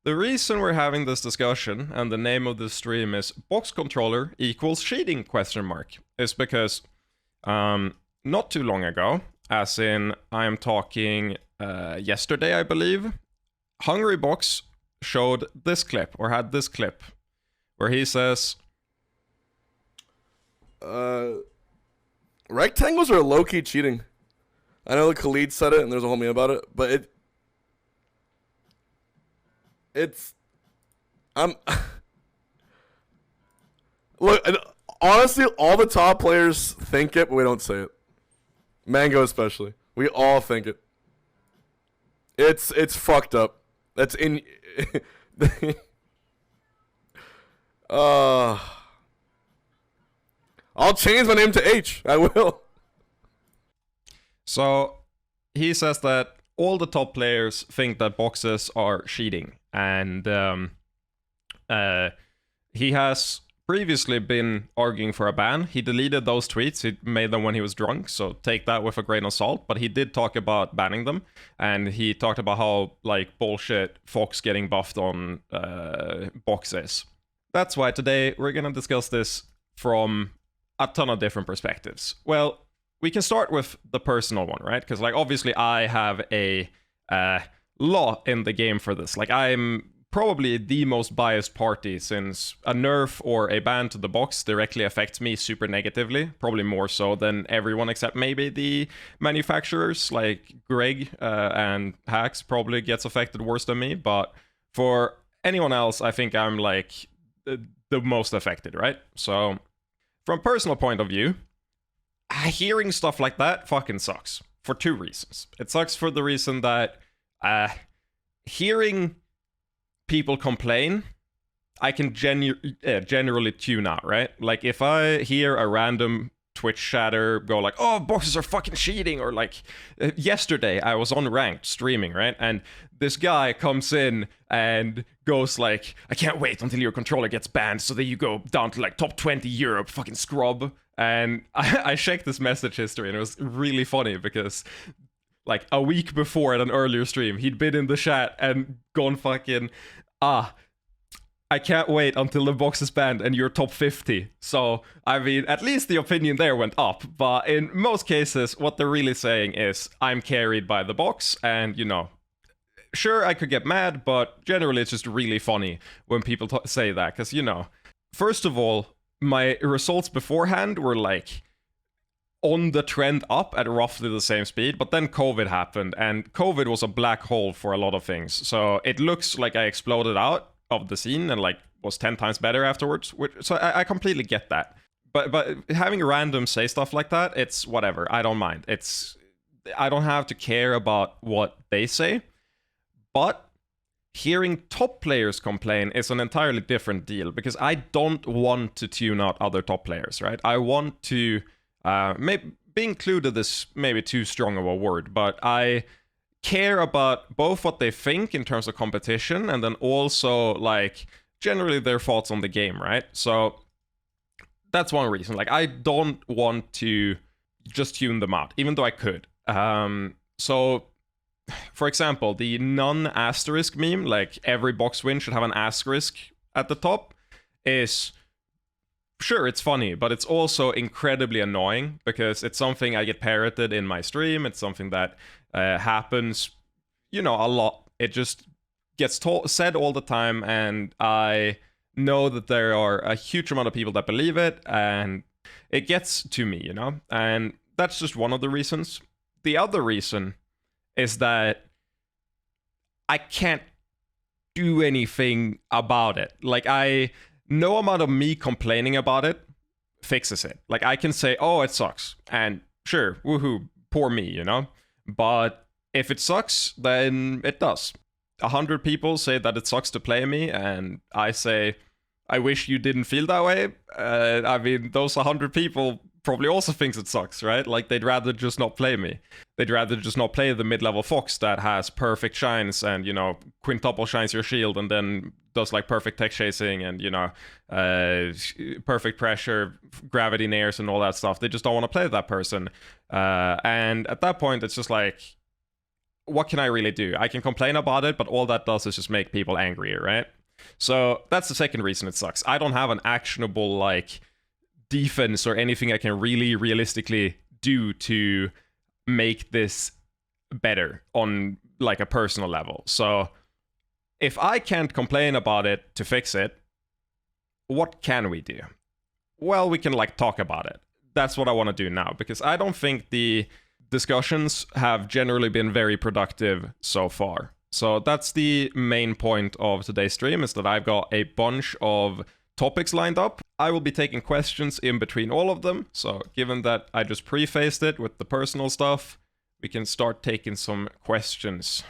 The reason we're having this discussion, and the name of this stream is box controller equals cheating question mark, is because not too long ago, as in I am talking yesterday, I believe, Hungrybox showed this clip, or had this clip, where he says, rectangles are low-key cheating. I know Khalid said it, and there's a whole meme about it, but look, and honestly, all the top players think it, but we don't say it. Mango especially. We all think it. It's fucked up. That's in... I'll change my name to H. I will. So, he says that all the top players think that boxes are cheating, and he has previously been arguing for a ban. He deleted those tweets, he made them when he was drunk, so take that with a grain of salt, but he did talk about banning them, and he talked about how, like, bullshit Fox getting buffed on boxes. That's why today we're gonna discuss this from a ton of different perspectives. Well, we can start with the personal one, right? Because, like, obviously I have a law in the game for this. Like, I'm probably the most biased party, since a nerf or a ban to the box directly affects me super negatively, probably more so than everyone except maybe the manufacturers, like Greg and Hacks probably gets affected worse than me, but for anyone else, I think I'm, like, the most affected, right? So, from a personal point of view, hearing stuff like that fucking sucks. For two reasons. It sucks for the reason that hearing people complain, I can generally tune out, right? Like, if I hear a random Twitch chatter go like, oh, boxes are fucking cheating, or like, yesterday I was on ranked streaming, right? And this guy comes in and goes like, I can't wait until your controller gets banned so that you go down to like top 20 Europe, fucking scrub. And I checked this message history, and it was really funny because, like, a week before at an earlier stream, he'd been in the chat and gone fucking, I can't wait until the box is banned and you're top 50. So, I mean, at least the opinion there went up. But in most cases, what they're really saying is, I'm carried by the box, and, you know, sure, I could get mad, but generally it's just really funny when people say that. Because, you know, first of all, my results beforehand were, like, on the trend up at roughly the same speed, but then COVID happened, and COVID was a black hole for a lot of things. So it looks like I exploded out of the scene and, like, was 10 times better afterwards. So I completely get that. But having random say stuff like that, it's whatever. I don't mind. I don't have to care about what they say. But hearing top players complain is an entirely different deal, because I don't want to tune out other top players, right? I want to... maybe be included is maybe too strong of a word, but I care about both what they think in terms of competition, and then also, like, generally their thoughts on the game, right? So that's one reason. Like, I don't want to just tune them out, even though I could. So, for example, the non-asterisk meme, like every box win should have an asterisk at the top, is... Sure, it's funny, but it's also incredibly annoying, because it's something I get parroted in my stream. It's something that happens, you know, a lot. It just gets said all the time, and I know that there are a huge amount of people that believe it, and it gets to me, you know? And that's just one of the reasons. The other reason is that I can't do anything about it. Like, no amount of me complaining about it fixes it. Like, I can say, oh, it sucks, and sure, woohoo, poor me, you know? But if it sucks, then it does. 100 people say that it sucks to play me, and I say, I wish you didn't feel that way. I mean, those 100 people probably also thinks it sucks, right? Like, they'd rather just not play me. They'd rather just not play the mid-level Fox that has perfect shines and, you know, quintuple shines your shield and then does, like, perfect tech chasing and, you know, perfect pressure, gravity nairs and all that stuff. They just don't want to play that person. And at that point, it's just like, what can I really do? I can complain about it, but all that does is just make people angrier, right? So that's the second reason it sucks. I don't have an actionable like defense or anything I can really realistically do to make this better on like a personal level. So if I can't complain about it to fix it, what can we do? Well, we can like talk about it. That's what I want to do now, because I don't think the discussions have generally been very productive so far. So that's the main point of today's stream, is that I've got a bunch of topics lined up. I will be taking questions in between all of them. So given that I just prefaced it with the personal stuff, we can start taking some questions.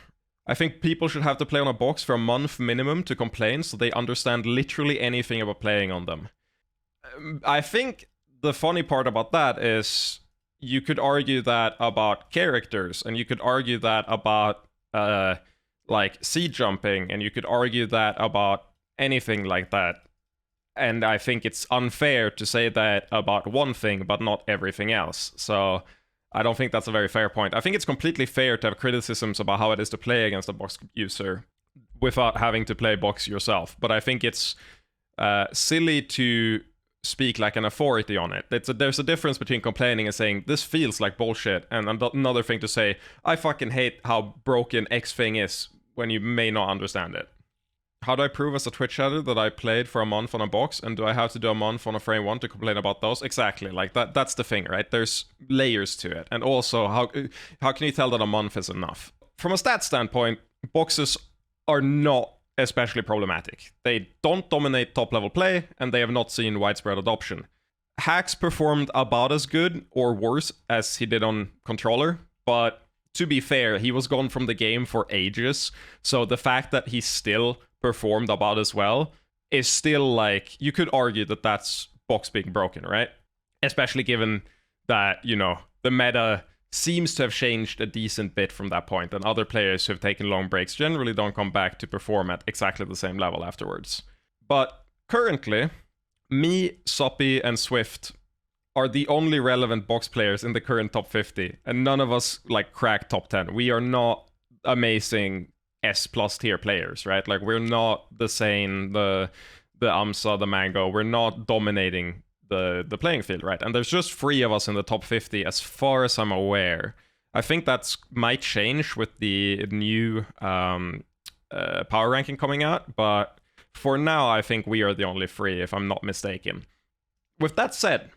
I think people should have to play on a box for a month minimum to complain, so they understand literally anything about playing on them. I think the funny part about that is you could argue that about characters, and you could argue that about like seed jumping, and you could argue that about anything like that. And I think it's unfair to say that about one thing, but not everything else. So I don't think that's a very fair point. I think it's completely fair to have criticisms about how it is to play against a box user without having to play box yourself. But I think it's silly to speak like an authority on it. There's a difference between complaining and saying, this feels like bullshit, and another thing to say, I fucking hate how broken X thing is, when you may not understand it. How do I prove as a Twitch chatter that I played for a month on a box, and do I have to do a month on a frame 1 to complain about those? Exactly, like that's the thing, right? There's layers to it. And also, how can you tell that a month is enough? From a stat standpoint, boxes are not especially problematic. They don't dominate top level play, and they have not seen widespread adoption. Hacks performed about as good or worse as he did on controller, but to be fair, he was gone from the game for ages, so the fact that he still performed about as well is still like, you could argue that that's box being broken, right? Especially given that, you know, the meta seems to have changed a decent bit from that point, and other players who have taken long breaks generally don't come back to perform at exactly the same level afterwards. But currently, me, Soppy, and Swift are the only relevant box players in the current top 50, and none of us like crack top 10. We are not amazing S+ tier players, right? Like, we're not the Sane, the Amsa, the Mango. We're not dominating the playing field, right? And there's just 3 of us in the top 50 as far as I'm aware. I think that's might change with the new power ranking coming out, but for now I think we are the only 3, if I'm not mistaken. With that said,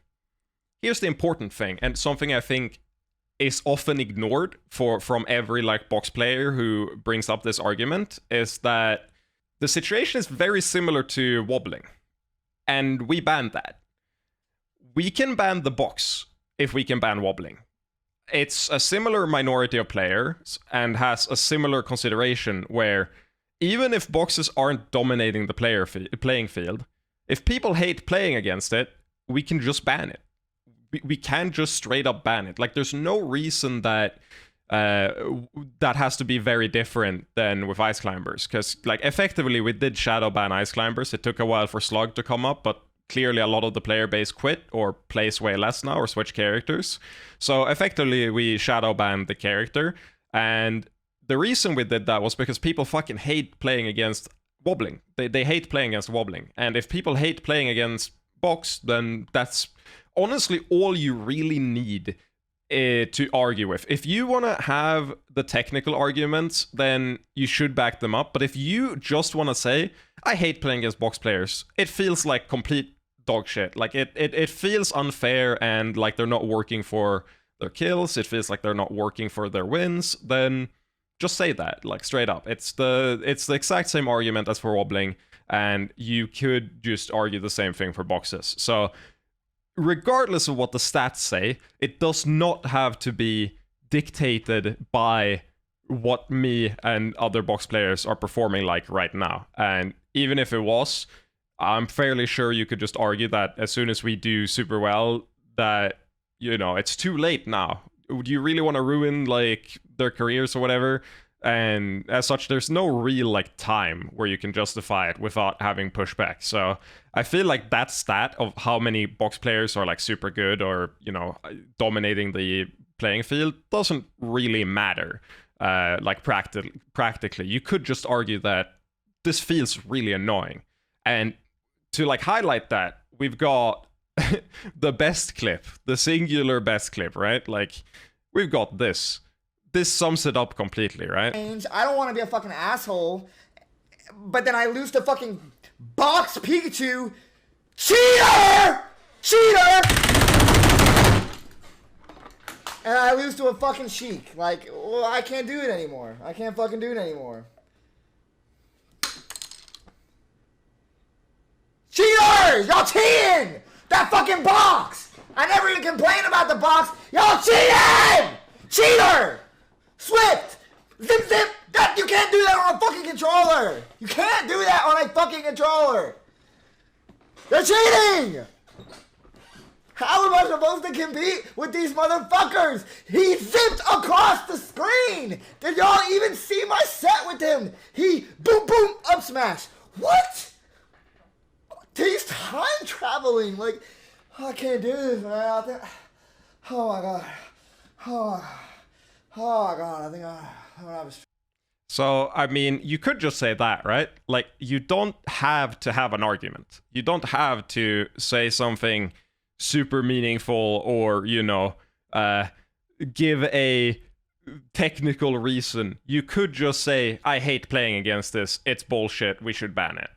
here's the important thing, and something I think is often ignored from every like box player who brings up this argument, is that the situation is very similar to wobbling, and we banned that. We can ban the box if we can ban wobbling. It's a similar minority of players and has a similar consideration where even if boxes aren't dominating the playing field, if people hate playing against it, we can just ban it. We can just straight up ban it. Like, there's no reason that that has to be very different than with Ice Climbers, because like effectively we did shadow ban Ice Climbers. It took a while for Slug to come up, but clearly a lot of the player base quit or plays way less now or switch characters. So effectively we shadow banned the character, and the reason we did that was because people fucking hate playing against wobbling. They hate playing against wobbling, and if people hate playing against box, then that's honestly all you really need to argue with. If you want to have the technical arguments, then you should back them up. But if you just want to say, I hate playing against box players, it feels like complete dog shit. Like, it feels unfair, and like they're not working for their kills, it feels like they're not working for their wins, then just say that, like, straight up. It's the exact same argument as for wobbling, and you could just argue the same thing for boxes. So regardless of what the stats say, it does not have to be dictated by what me and other box players are performing like right now. And even if it was, I'm fairly sure you could just argue that as soon as we do super well, that, you know, it's too late now. Do you really want to ruin like their careers or whatever? And as such, there's no real like time where you can justify it without having pushback. So I feel like that stat of how many box players are like super good or, you know, dominating the playing field doesn't really matter. like practically, you could just argue that this feels really annoying. And to like highlight that, we've got the best clip, the singular best clip, right? Like, we've got this. This sums it up completely, right? I don't want to be a fucking asshole, but then I lose to fucking Box Pikachu. Cheater! And I lose to a fucking Sheik. Like, well, I can't do it anymore. I can't fucking do it anymore. Cheaters! Y'all cheating! That fucking box! I never even complain about the box. Y'all cheating! Cheater! Swift! Zip zip! That you can't do that on a fucking controller! You can't do that on a fucking controller! They're cheating! How am I supposed to compete with these motherfuckers? He zipped across the screen! Did y'all even see my set with him? He boom boom up smash. What? He's time traveling. Like, I can't do this, man. Oh my god. Oh my god. I think I have a... So, I mean, you could just say that, right? Like, you don't have to have an argument. You don't have to say something super meaningful or, you know, give a technical reason. You could just say, I hate playing against this. It's bullshit. We should ban it.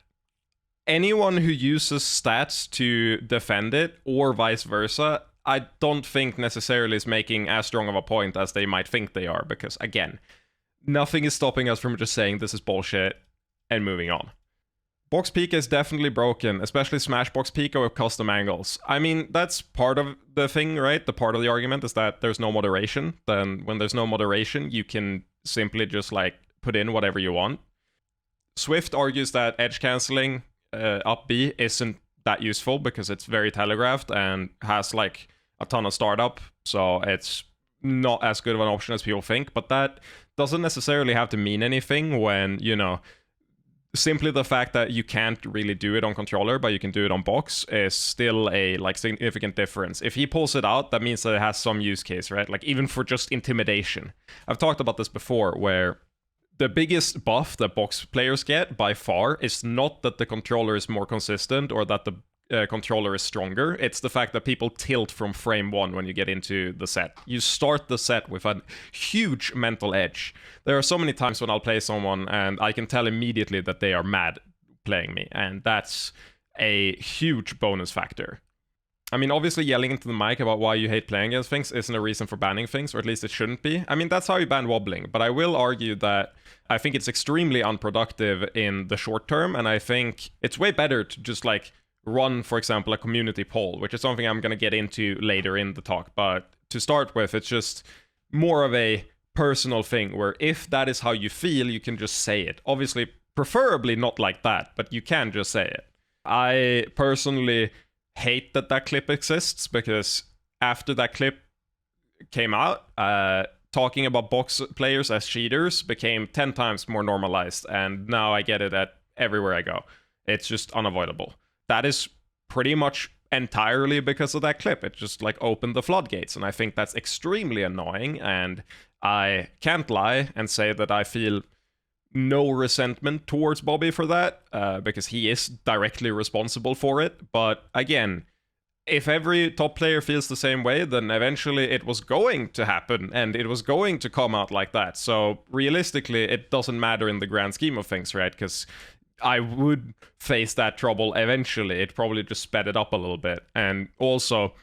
Anyone who uses stats to defend it, or vice versa, I don't think necessarily is making as strong of a point as they might think they are, because, again, nothing is stopping us from just saying this is bullshit and moving on. Box Pika is definitely broken, especially Smash Box Pika with custom angles. I mean, that's part of the thing, right? The part of the argument is that there's no moderation. Then when there's no moderation, you can simply just, like, put in whatever you want. Swift argues that edge canceling up B isn't that useful because it's very telegraphed and has like a ton of startup, so it's not as good of an option as people think. But that doesn't necessarily have to mean anything when, you know, simply the fact that you can't really do it on controller but you can do it on box is still a like significant difference. If he pulls it out, that means that it has some use case, right? Like even for just intimidation. I've talked about this before, where the biggest buff that box players get by far is not that the controller is more consistent or that the controller is stronger. It's the fact that people tilt from frame one when you get into the set. You start the set with a huge mental edge. There are so many times when I'll play someone and I can tell immediately that they are mad playing me, and that's a huge bonus factor. I mean, obviously yelling into the mic about why you hate playing against things isn't a reason for banning things, or at least it shouldn't be. I mean, that's how you ban wobbling, but I will argue that I think it's extremely unproductive in the short term, and I think it's way better to just, like, run, for example, a community poll, which is something I'm going to get into later in the talk. But to start with, it's just more of a personal thing, where if that is how you feel, you can just say it. Obviously, preferably not like that, but you can just say it. I personally hate that that clip exists, because after that clip came out, talking about box players as cheaters became 10 times more normalized, and now I get it at everywhere I go. It's just unavoidable. That is pretty much entirely because of that clip. It just like opened the floodgates, and I think that's extremely annoying, and I can't lie and say that I feel no resentment towards Bobby for that, because he is directly responsible for it. But again, if every top player feels the same way, then eventually it was going to happen, and it was going to come out like that. So realistically, it doesn't matter in the grand scheme of things, right? Because I would face that trouble eventually. It probably just sped it up a little bit. And also,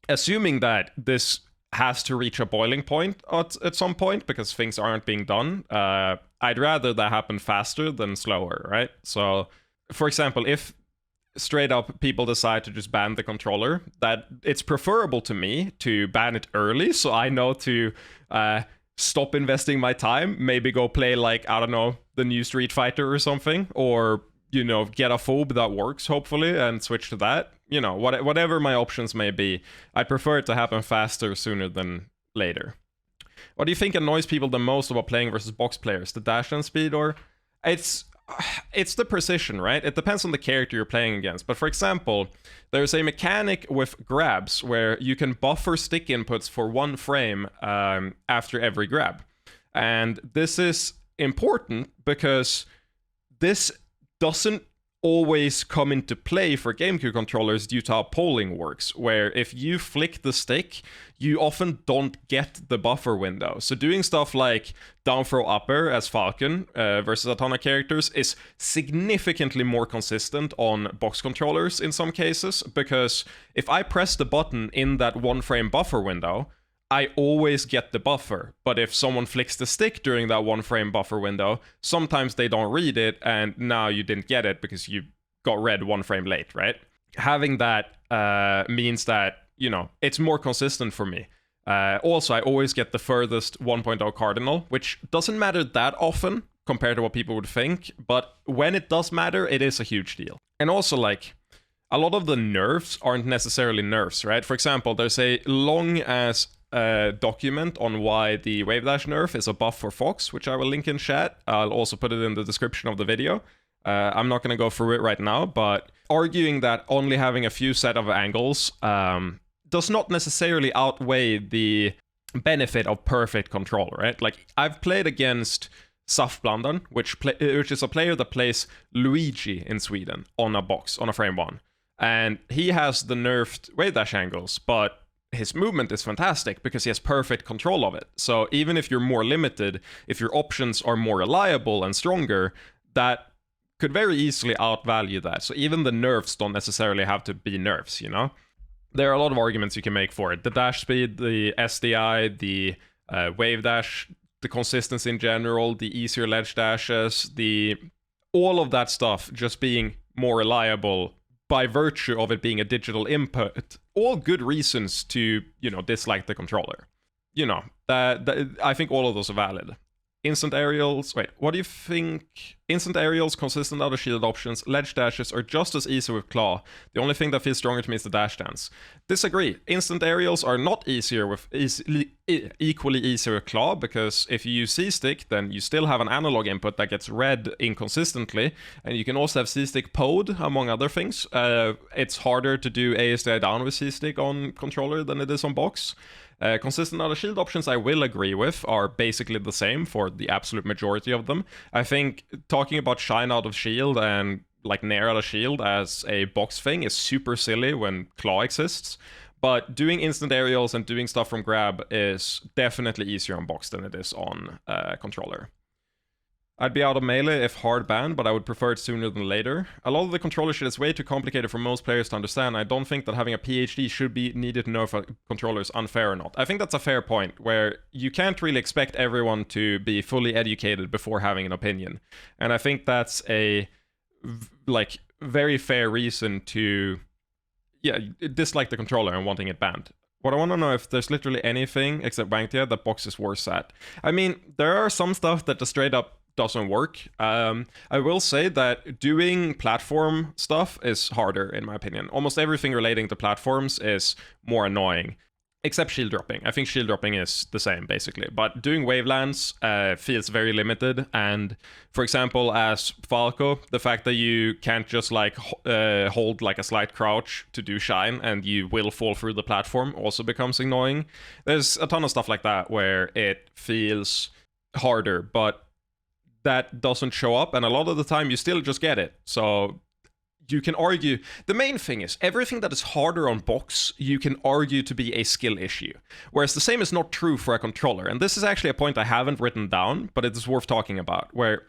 assuming that this has to reach a boiling point at some point because things aren't being done, I'd rather that happen faster than slower, right? So, for example, if straight up people decide to just ban the controller, that it's preferable to me to ban it early, so I know to stop investing my time, maybe go play, like, I don't know, the new Street Fighter or something, or, you know, get a phobe that works, hopefully, and switch to that. You know, whatever my options may be, I prefer it to happen faster sooner than later. What do you think annoys people the most about playing versus box players? The dash and speed, or... It's the precision, right? It depends on the character you're playing against. But for example, there's a mechanic with grabs where you can buffer stick inputs for 1 frame after every grab. And this is important because this doesn't always come into play for GameCube controllers due to how polling works, where if you flick the stick, you often don't get the buffer window. So doing stuff like down throw upper as Falcon versus a ton of characters is significantly more consistent on box controllers in some cases, because if I press the button in that 1 frame buffer window, I always get the buffer. But if someone flicks the stick during that 1 frame buffer window, sometimes they don't read it, and now you didn't get it because you got read 1 frame late, right? Having that means that, you know, it's more consistent for me. Also, I always get the furthest 1.0 cardinal, which doesn't matter that often compared to what people would think, but when it does matter, it is a huge deal. And also, like, a lot of the nerfs aren't necessarily nerfs, right? For example, there's a long-ass document on why the Wave Dash nerf is a buff for Fox, which I will link in chat. I'll also put it in the description of the video. I'm not going to go through it right now, but arguing that only having a few set of angles does not necessarily outweigh the benefit of perfect control, right? Like, I've played against Saf Blandan, which is a player that plays Luigi in Sweden on a box, on a frame 1. And he has the nerfed Wave Dash angles, but his movement is fantastic because he has perfect control of it. So even if you're more limited, if your options are more reliable and stronger, that could very easily outvalue that. So even the nerfs don't necessarily have to be nerfs, you know? There are a lot of arguments you can make for it. The dash speed, the SDI, the wave dash, the consistency in general, the easier ledge dashes, all of that stuff just being more reliable by virtue of it being a digital input. All good reasons to, you know, dislike the controller. You know, I think all of those are valid. Instant aerials, wait, what do you think? Instant aerials, consistent out of shield options, ledge dashes are just as easy with claw. The only thing that feels stronger to me is the dash dance. Disagree. Instant aerials are not equally easier with claw, because if you use C-stick, then you still have an analog input that gets read inconsistently, and you can also have C-stick POD, among other things. It's harder to do ASDI down with C-stick on controller than it is on box. Consistent out of shield options, I will agree with, are basically the same for the absolute majority of them. I think talking about shine out of shield and like nair out of shield as a box thing is super silly when claw exists, but doing instant aerials and doing stuff from grab is definitely easier on box than it is on controller. I'd be out of melee if hard banned, but I would prefer it sooner than later. A lot of the controller shit is way too complicated for most players to understand. I don't think that having a PhD should be needed to know if a controller is unfair or not. I think that's a fair point, where you can't really expect everyone to be fully educated before having an opinion. And I think that's a, like, very fair reason to, yeah, dislike the controller and wanting it banned. What I want to know if there's literally anything, except Wangtia, that box is worse at. I mean, there are some stuff that just straight up doesn't work. I will say that doing platform stuff is harder, in my opinion. Almost everything relating to platforms is more annoying, except shield dropping. I think shield dropping is the same, basically. But doing wavelands feels very limited. And, for example, as Falco, the fact that you can't just, like, hold, like, a slight crouch to do shine, and you will fall through the platform, also becomes annoying. There's a ton of stuff like that where it feels harder, but that doesn't show up, and a lot of the time you still just get it. So you can argue, the main thing is everything that is harder on box you can argue to be a skill issue, whereas the same is not true for a controller. And this is actually a point I haven't written down, but it is worth talking about, where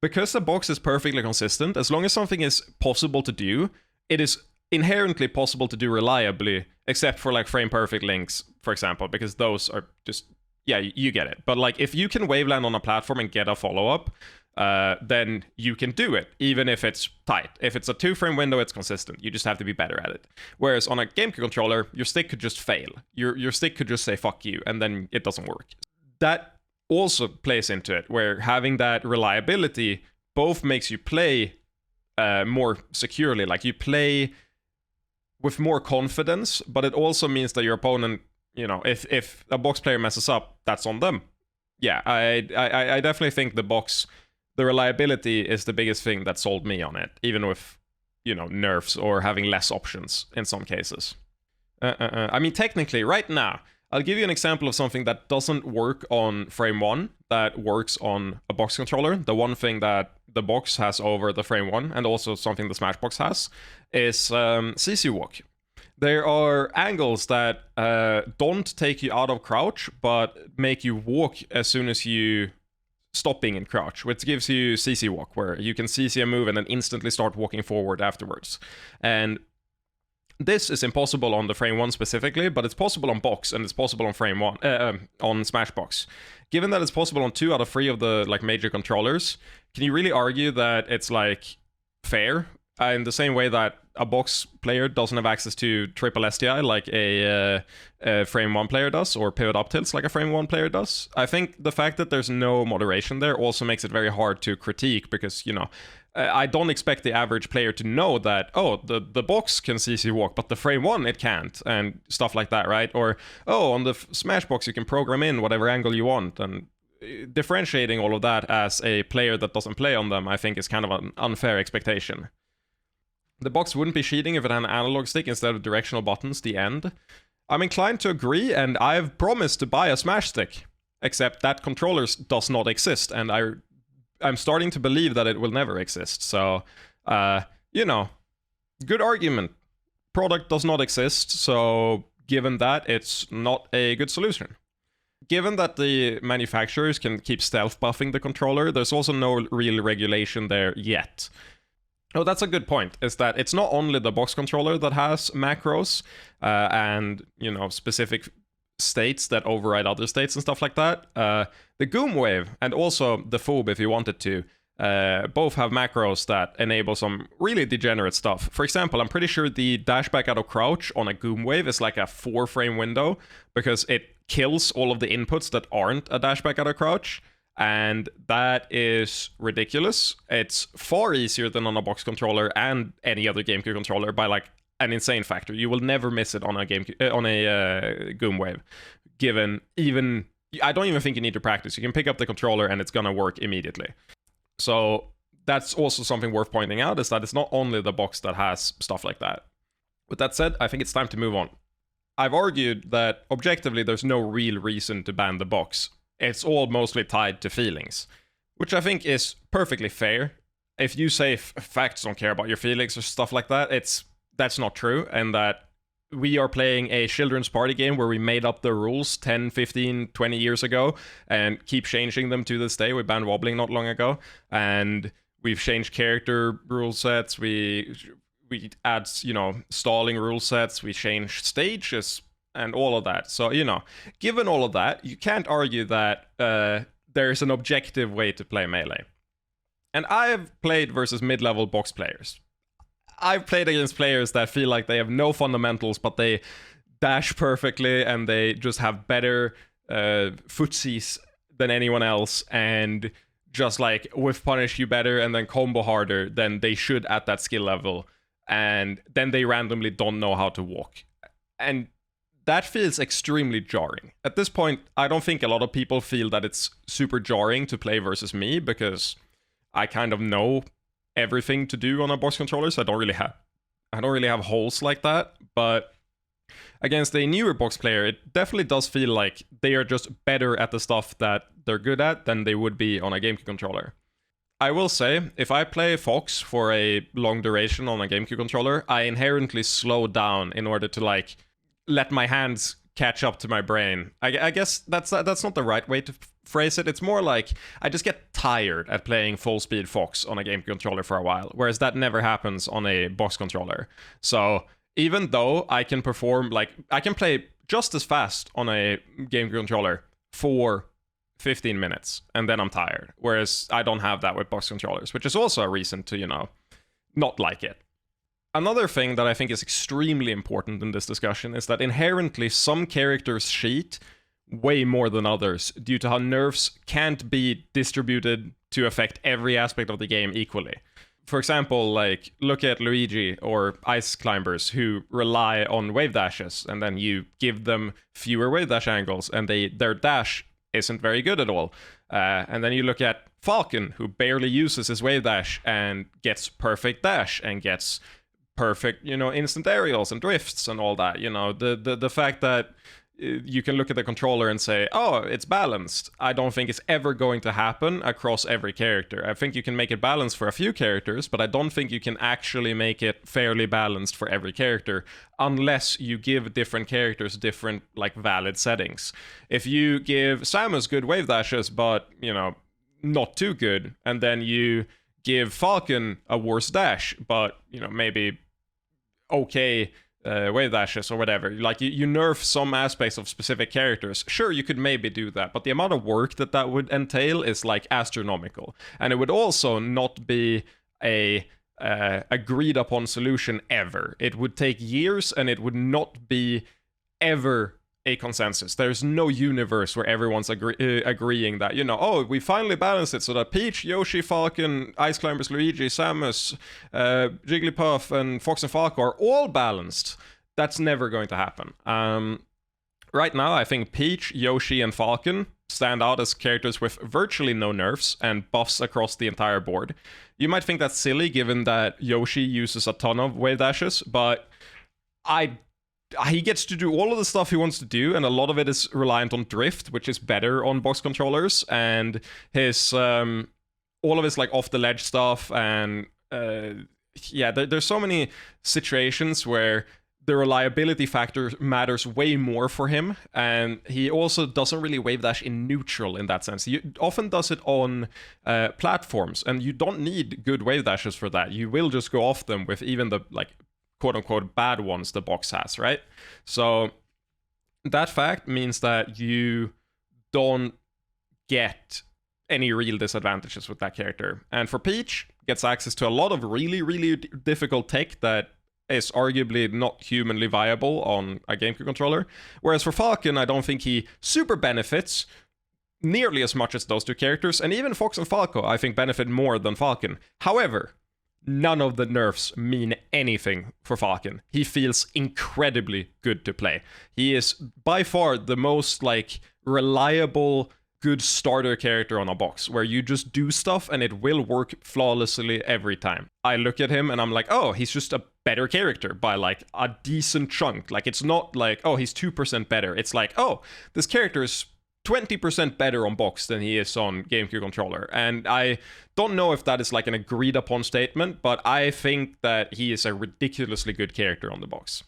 because the box is perfectly consistent, as long as something is possible to do, it is inherently possible to do reliably, except for like frame perfect links, for example, because those are just, yeah, you get it. But like, if you can waveland on a platform and get a follow-up, then you can do it, even if it's tight. If it's a 2-frame window, it's consistent. You just have to be better at it. Whereas on a GameCube controller, your stick could just fail. Your stick could just say, fuck you, and then it doesn't work. That also plays into it, where having that reliability both makes you play more securely. Like, you play with more confidence, but it also means that your opponent, you know, if a box player messes up, that's on them. Yeah, I definitely think the reliability is the biggest thing that sold me on it, even with, you know, nerfs or having less options in some cases. I mean, technically, right now, I'll give you an example of something that doesn't work on Frame 1, that works on a box controller. The one thing that the box has over the Frame 1, and also something the Smashbox has, is CC Walk. There are angles that don't take you out of crouch, but make you walk as soon as you stop being in crouch, which gives you CC Walk, where you can CC a move and then instantly start walking forward afterwards. And this is impossible on the Frame 1 specifically, but it's possible on box, and it's possible on Frame 1, on Smashbox. Given that it's possible on 2 out of 3 of the like major controllers, can you really argue that it's like fair? In the same way that a box player doesn't have access to triple STI like a Frame 1 player does, or pivot up tilts like a Frame 1 player does. I think the fact that there's no moderation there also makes it very hard to critique, because, you know, I don't expect the average player to know that, oh, the box can CC walk, but the Frame 1 it can't, and stuff like that, right? Or, oh, on the Smashbox you can program in whatever angle you want, and differentiating all of that as a player that doesn't play on them, I think, is kind of an unfair expectation. The box wouldn't be cheating if it had an analog stick instead of directional buttons, the end. I'm inclined to agree, and I've promised to buy a Smash stick, except that controller does not exist, and I'm starting to believe that it will never exist. So, you know, good argument. Product does not exist, so given that, it's not a good solution. Given that the manufacturers can keep stealth buffing the controller, there's also no real regulation there yet. Oh, that's a good point, is that it's not only the box controller that has macros and, you know, specific states that override other states and stuff like that. The Goomwave and also the Foob, if you wanted to, both have macros that enable some really degenerate stuff. For example, I'm pretty sure the dashback out of crouch on a Goomwave is like a 4-frame window, because it kills all of the inputs that aren't a dashback out of crouch. And that is ridiculous. It's far easier than on a box controller and any other GameCube controller by like an insane factor. You will never miss it on a Goomwave. Given even, I don't even think you need to practice. You can pick up the controller and it's gonna work immediately. So that's also something worth pointing out, is that it's not only the box that has stuff like that. With that said, I think it's time to move on. I've argued that objectively there's no real reason to ban the box. It's all mostly tied to feelings, which I think is perfectly fair. If you say facts don't care about your feelings or stuff like that, that's not true, and that we are playing a children's party game where we made up the rules 10, 15, 20 years ago and keep changing them to this day. We banned wobbling not long ago, and we've changed character rule sets, we add, you know, stalling rule sets, we changed stages, and all of that. So, you know, given all of that, you can't argue that there's an objective way to play Melee. And I've played versus mid-level box players. I've played against players that feel like they have no fundamentals, but they dash perfectly and they just have better footsies than anyone else, and just like whiff punish you better and then combo harder than they should at that skill level. And then they randomly don't know how to walk. And that feels extremely jarring. At this point, I don't think a lot of people feel that it's super jarring to play versus me, because I kind of know everything to do on a box controller, so I don't really have holes like that. But against a newer box player, it definitely does feel like they are just better at the stuff that they're good at than they would be on a GameCube controller. I will say, if I play Fox for a long duration on a GameCube controller, I inherently slow down in order to like let my hands catch up to my brain. I guess that's not the right way to phrase it. It's more like I just get tired at playing full speed Fox on a GameCube controller for a while, whereas that never happens on a box controller. So even though I can perform, like, I can play just as fast on a GameCube controller for 15 minutes, and then I'm tired. Whereas I don't have that with box controllers, which is also a reason to, you know, not like it. Another thing that I think is extremely important in this discussion is that inherently some characters cheat way more than others due to how nerfs can't be distributed to affect every aspect of the game equally. For example, like, look at Luigi or Ice Climbers, who rely on wave dashes, and then you give them fewer wave dash angles, and their dash isn't very good at all. And then you look at Falcon, who barely uses his wave dash and gets perfect dash and gets perfect, you know, instant aerials and drifts and all that. You know, the fact that you can look at the controller and say, oh, it's balanced. I don't think it's ever going to happen across every character. I think you can make it balanced for a few characters, but I don't think you can actually make it fairly balanced for every character unless you give different characters different, like, valid settings. If you give Samus good wave dashes, but, you know, not too good, and then you give Falcon a worse dash, but, you know, maybe okay wave dashes or whatever, like you nerf some aspects of specific characters, sure, you could maybe do that, but the amount of work that would entail is like astronomical, and it would also not be a agreed upon solution ever. It would take years, and it would not be ever a consensus. There's no universe where everyone's agreeing that, you know, oh, we finally balanced it so that Peach, Yoshi, Falcon, Ice Climbers, Luigi, Samus, Jigglypuff, and Fox and Falco are all balanced. That's never going to happen. Right now, I think Peach, Yoshi, and Falcon stand out as characters with virtually no nerfs and buffs across the entire board. You might think that's silly given that Yoshi uses a ton of wave dashes, but he gets to do all of the stuff he wants to do, and a lot of it is reliant on drift, which is better on box controllers, and his all of his like off the ledge stuff, and there's so many situations where the reliability factor matters way more for him, and he also doesn't really wave dash in neutral in that sense. He often does it on platforms, and you don't need good wave dashes for that. You will just go off them with even the like quote-unquote bad ones the box has, right? So that fact means that you don't get any real disadvantages with that character. And for Peach, gets access to a lot of really, really difficult tech that is arguably not humanly viable on a GameCube controller. Whereas for Falcon, I don't think he super benefits nearly as much as those two characters, and even Fox and Falco, I think, benefit more than Falcon. However, none of the nerfs mean anything for Falcon. He feels incredibly good to play. He is by far the most like reliable, good starter character on a box, where you just do stuff and it will work flawlessly every time. I look at him and I'm like, oh, he's just a better character by like a decent chunk. Like, it's not like, oh, he's 2% better. It's like, oh, this character is 20% better on box than he is on GameCube controller. And I don't know if that is like an agreed upon statement, but I think that he is a ridiculously good character on the box.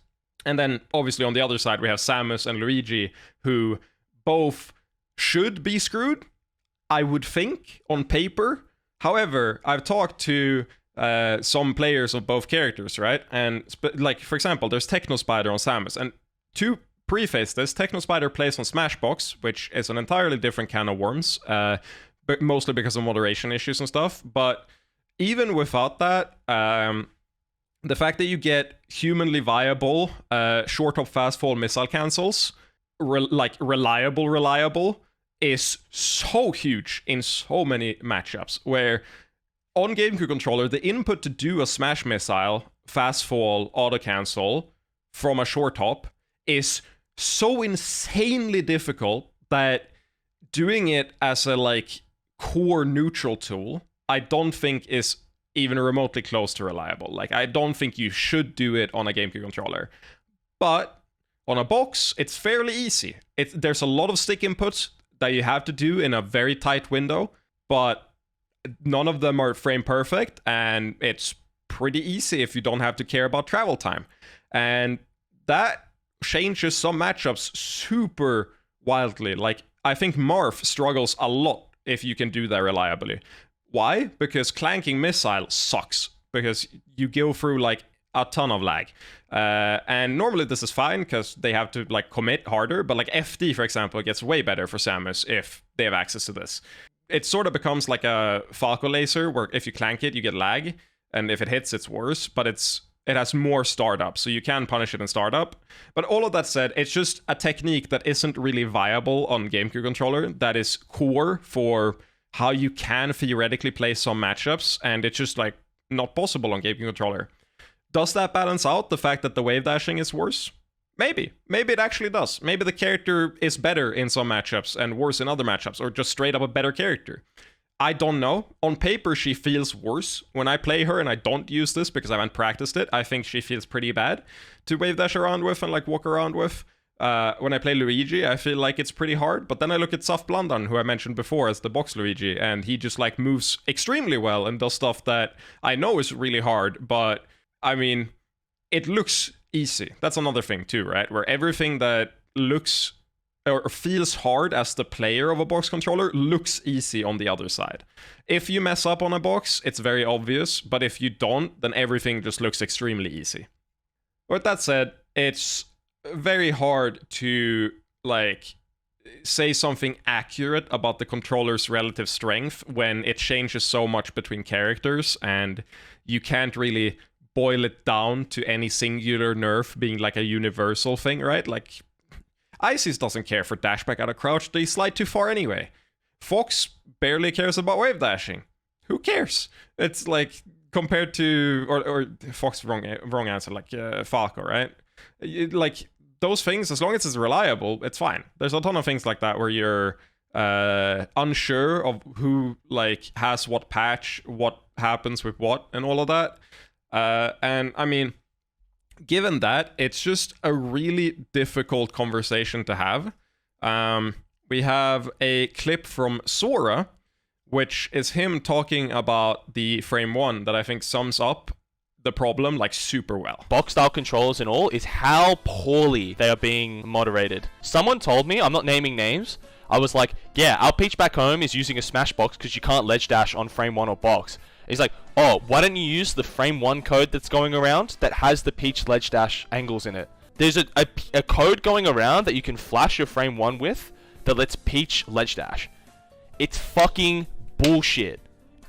And then obviously on the other side we have Samus and Luigi, who both should be screwed, I would think, on paper. However, I've talked to some players of both characters, right? And like, for example, there's Techno Spider on Samus, and to preface this, Techno Spider plays on Smashbox, which is an entirely different can of worms, but mostly because of moderation issues and stuff. But even without that, the fact that you get humanly viable short hop fast fall missile cancels, reliable, is so huge in so many matchups, where on GameCube controller, the input to do a smash missile, fast fall, auto cancel from a short hop is so insanely difficult that doing it as a like core neutral tool, I don't think is even remotely close to reliable. Like, I don't think you should do it on a GameCube controller. But on a box, it's fairly easy. There's a lot of stick inputs that you have to do in a very tight window, but none of them are frame perfect, and it's pretty easy if you don't have to care about travel time. And that changes some matchups super wildly. Like, I think Marth struggles a lot if you can do that reliably. Why? Because clanking missile sucks, because you go through like a ton of lag. And normally this is fine because they have to like commit harder, but like FD, for example, gets way better for Samus if they have access to this. It sort of becomes like a Falco laser, where if you clank it, you get lag, and if it hits, it's worse, but it has more startup, so you can punish it in startup. But all of that said, it's just a technique that isn't really viable on GameCube controller, that is core for how you can theoretically play some matchups, and it's just like not possible on GameCube controller. Does that balance out the fact that the wave dashing is worse? Maybe. Maybe it actually does. Maybe the character is better in some matchups and worse in other matchups, or just straight up a better character. I don't know. On paper, she feels worse. When I play her, and I don't use this because I haven't practiced it, I think she feels pretty bad to wave dash around with and like walk around with. when I play Luigi, I feel like it's pretty hard. But then I look at Soft Blondon, who I mentioned before as the box Luigi, and he just like moves extremely well and does stuff that I know is really hard. But I mean, it looks easy. That's another thing too, right? Where everything that looks or feels hard as the player of a box controller looks easy on the other side. If you mess up on a box, it's very obvious, but if you don't, then everything just looks extremely easy. With that said, it's very hard to like say something accurate about the controller's relative strength when it changes so much between characters, and you can't really boil it down to any singular nerf being like a universal thing, right? Like, Isis doesn't care for dashback out of crouch, they slide too far anyway. Fox barely cares about wave dashing. Who cares? It's like, compared to, or Fox, wrong answer, like Falco, right? Like, those things, as long as it's reliable, it's fine. There's a ton of things like that where you're unsure of who like has what patch, what happens with what, and all of that. And I mean, given that, it's just a really difficult conversation to have. We have a clip from Sora, which is him talking about the frame 1 that I think sums up the problem like super well. Box style controllers and all is how poorly they are being moderated. Someone told me, I'm not naming names, I was like, yeah, our Peach back home is using a smash box because you can't ledge dash on frame 1 or box. He's like, oh, why don't you use the frame 1 code that's going around that has the Peach ledge dash angles in it? There's a code going around that you can flash your frame 1 with that lets Peach ledge dash. It's fucking bullshit.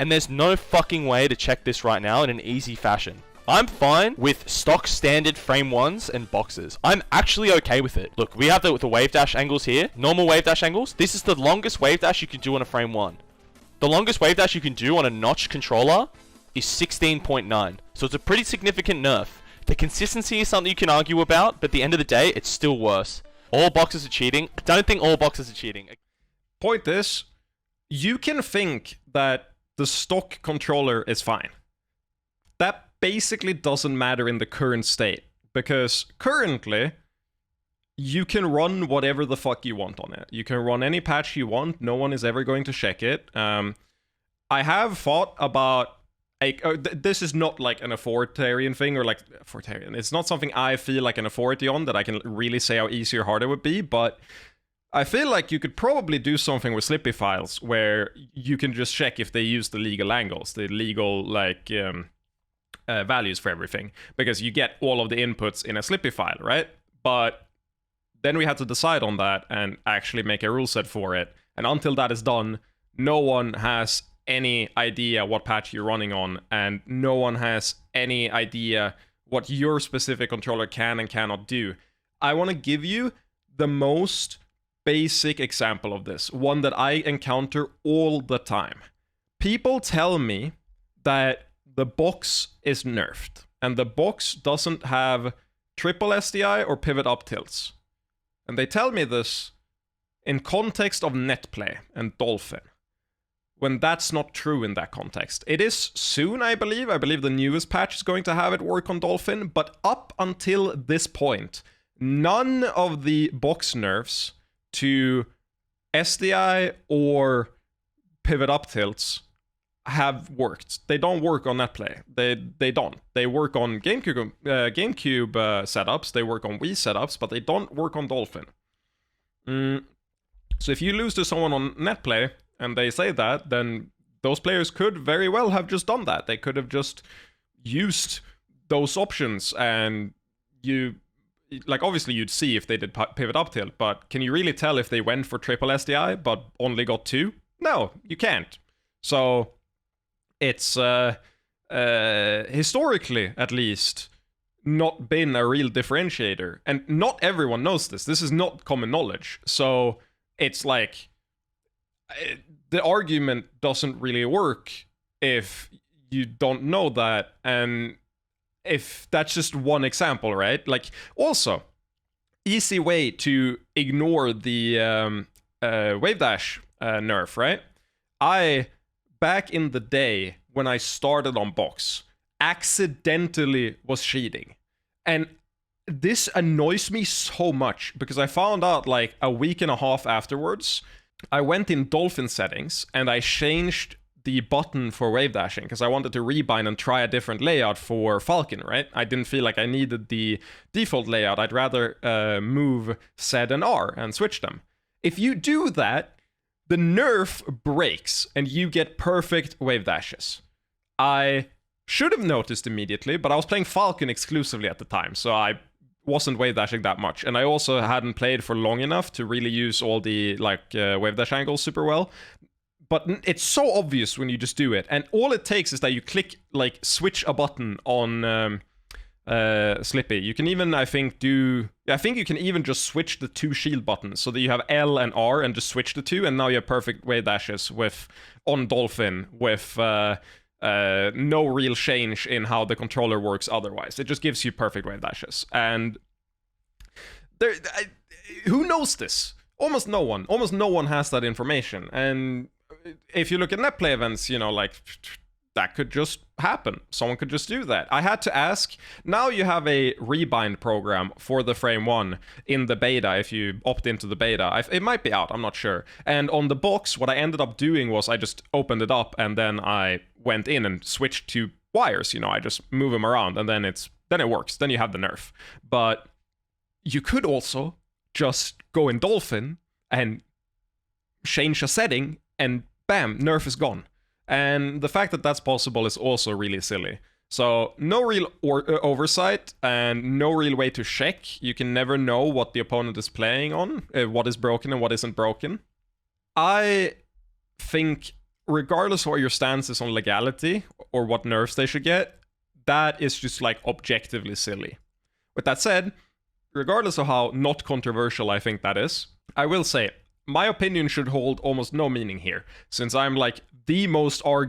And there's no fucking way to check this right now in an easy fashion. I'm fine with stock standard frame 1s and boxes. I'm actually okay with it. Look, we have the wave dash angles here. Normal wave dash angles. This is the longest wave dash you can do on a frame 1. The longest wave dash you can do on a notch controller is 16.9. So it's a pretty significant nerf. The consistency is something you can argue about, but at the end of the day, it's still worse. All boxes are cheating. I don't think all boxes are cheating. Point is, you can think that the stock controller is fine. That basically doesn't matter in the current state, because currently, you can run whatever the fuck you want on it. You can run any patch you want. No one is ever going to check it. I have thought about... this is not like an authoritarian thing, or like... authoritarian. It's not something I feel like an authority on that I can really say how easy or hard it would be, but I feel like you could probably do something with Slippy files where you can just check if they use the legal angles, the legal, like... values for everything, because you get all of the inputs in a Slippy file, right? But then we had to decide on that and actually make a rule set for it. And until that is done, no one has any idea what patch you're running on, and no one has any idea what your specific controller can and cannot do. I want to give you the most basic example of this, one that I encounter all the time. People tell me that the box is nerfed, and the box doesn't have triple SDI or pivot up tilts. And they tell me this in context of netplay and Dolphin, when that's not true in that context. It is soon, I believe. I believe the newest patch is going to have it work on Dolphin, but up until this point, none of the box nerfs to SDI or pivot up tilts have worked. They don't work on netplay. They don't. They work on GameCube setups. They work on Wii setups, but they don't work on Dolphin. So if you lose to someone on netplay and they say that, then those players could very well have just done that. They could have just used those options, and you, like, obviously you'd see if they did pivot up tilt, but can you really tell if they went for triple SDI but only got 2? No, you can't. So it's historically, at least, not been a real differentiator. And not everyone knows this. This is not common knowledge. So it's like, the argument doesn't really work if you don't know that. And if that's just one example, right? Like, also, easy way to ignore the wave dash nerf, right? Back in the day, when I started on box, accidentally was cheating. And this annoys me so much because I found out like a week and a half afterwards. I went in Dolphin settings and I changed the button for wave dashing because I wanted to rebind and try a different layout for Falcon, right? I didn't feel like I needed the default layout. I'd rather move Z and R and switch them. If you do that, the Nerf breaks and you get perfect wave dashes. I should have noticed immediately, but I was playing Falcon exclusively at the time, so I wasn't wave dashing that much. And I also hadn't played for long enough to really use all the wave dash angles super well. But it's so obvious when you just do it. And all it takes is that you click, like, switch a button on Slippy. You can even, I think you can even just switch the two shield buttons so that you have L and R and just switch the two, and now you have perfect wave dashes on Dolphin with no real change in how the controller works otherwise. It just gives you perfect wave dashes. And who knows this? Almost no one. Almost no one has that information. And if you look at net play events, you know, like, that could just happen. Someone could just do that. I had to ask. Now you have a rebind program for the frame 1 in the beta. If you opt into the beta, it might be out, I'm not sure. And on the box, what I ended up doing was I just opened it up and then I went in and switched to wires. You know, I just move them around and then it works. Then you have the Nerf. But you could also just go in Dolphin and change a setting and bam, Nerf is gone. And the fact that that's possible is also really silly. So no real oversight and no real way to check. You can never know what the opponent is playing on, what is broken and what isn't broken. I think regardless of what your stance is on legality or what nerfs they should get, that is just like objectively silly. With that said, regardless of how not controversial I think that is, I will say my opinion should hold almost no meaning here, since I'm like the most the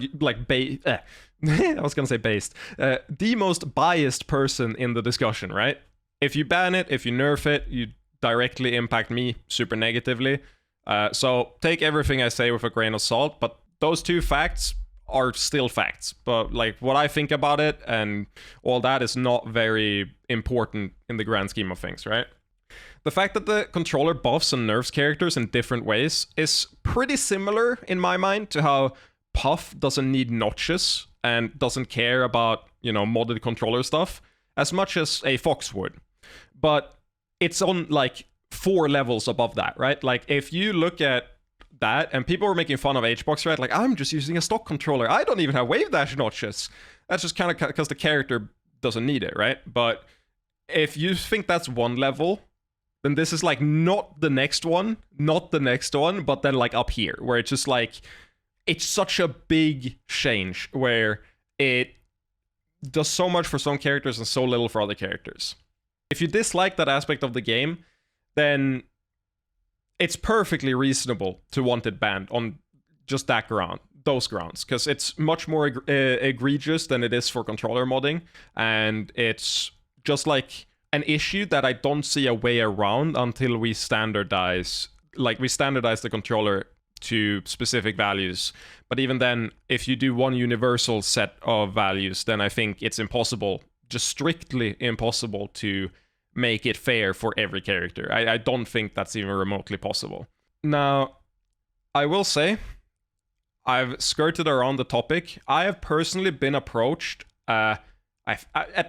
most biased person in the discussion, right? If you ban it, if you nerf it, you directly impact me super negatively. So take everything I say with a grain of salt, but those two facts are still facts. But like what I think about it and all that is not very important in the grand scheme of things, right? The fact that the controller buffs and nerfs characters in different ways is pretty similar in my mind to how Puff doesn't need notches and doesn't care about, you know, modded controller stuff as much as a Fox would. But it's on like 4 levels above that, right? Like if you look at that, and people were making fun of HBox, right? Like, I'm just using a stock controller. I don't even have wave dash notches. That's just kind of because the character doesn't need it, right? But if you think that's one level, then this is like not the next one, but then like up here, where it's just like, it's such a big change where it does so much for some characters and so little for other characters. If you dislike that aspect of the game, then it's perfectly reasonable to want it banned on just those grounds, because it's much more egregious than it is for controller modding, and it's just like an issue that I don't see a way around until we standardize the controller to specific values. But even then, if you do one universal set of values, then I think it's impossible, just strictly impossible, to make it fair for every character. I don't think that's even remotely possible. Now, I will say, I've skirted around the topic. I have personally been approached at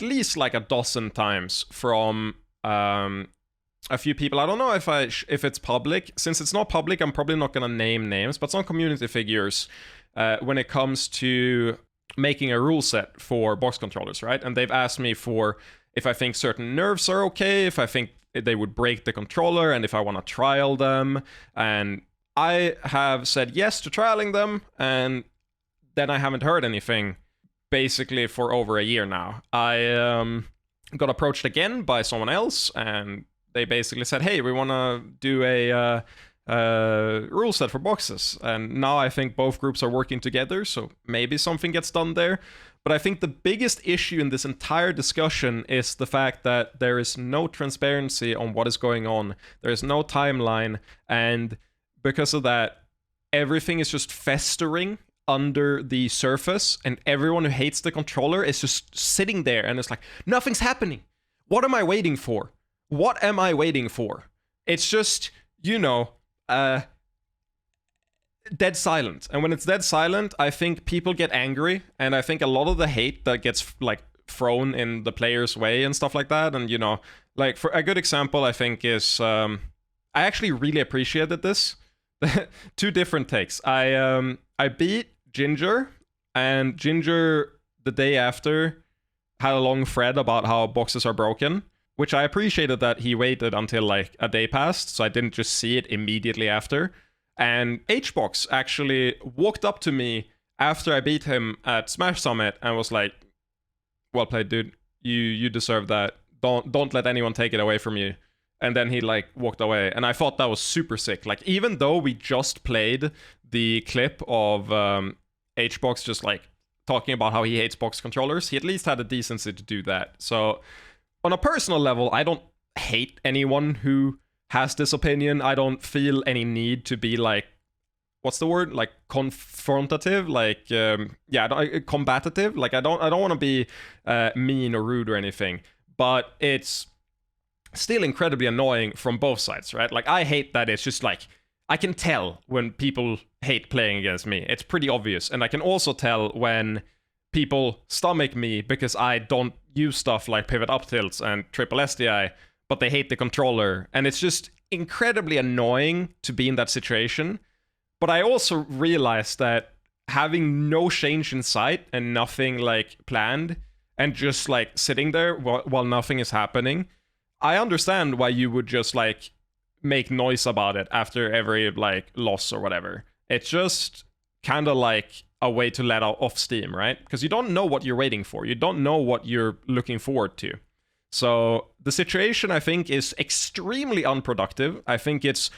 least like a dozen times from a few people. I don't know if it's public. Since it's not public, I'm probably not going to name names, but some community figures when it comes to making a rule set for box controllers, right? And they've asked me for if I think certain nerfs are okay, if I think they would break the controller, and if I want to trial them. And I have said yes to trialing them, and then I haven't heard anything basically for over a year now. I got approached again by someone else, and they basically said, hey, we want to do a rule set for boxes. And now I think both groups are working together, so maybe something gets done there. But I think the biggest issue in this entire discussion is the fact that there is no transparency on what is going on. There is no timeline, and because of that, everything is just festering under the surface, and everyone who hates the controller is just sitting there and it's like, nothing's happening. what am I waiting for? What am I waiting for? It's just, dead silent. And when it's dead silent, I think people get angry, and I think a lot of the hate that gets like thrown in the player's way and stuff like that, and like for a good example, I think is I actually really appreciated this. 2 different takes. I beat Ginger, and Ginger the day after had a long thread about how boxes are broken, which I appreciated that he waited until like a day passed, so I didn't just see it immediately after. And HBox actually walked up to me after I beat him at Smash Summit and was like, "Well played, dude. You deserve that. Don't let anyone take it away from you." And then he like walked away, and I thought that was super sick. Like, even though we just played the clip of HBox just like talking about how he hates box controllers, he at least had the decency to do that. So on a personal level, I don't hate anyone who has this opinion. I don't feel any need to be like, what's the word? Like confrontative, like combative. Like I don't want to be mean or rude or anything. But it's still incredibly annoying from both sides, right? Like I hate that it's just like I can tell when people hate playing against me. It's pretty obvious, and I can also tell when people stomach me because I don't use stuff like pivot up tilts and triple SDI, but they hate the controller, and it's just incredibly annoying to be in that situation. But I also realized that having no change in sight and nothing like planned, and just like sitting there while nothing is happening, I understand why you would just like make noise about it after every like loss or whatever. It's just kind of like a way to let off steam, right? Because you don't know what you're waiting for. You don't know what you're looking forward to. So the situation, I think, is extremely unproductive. I think it's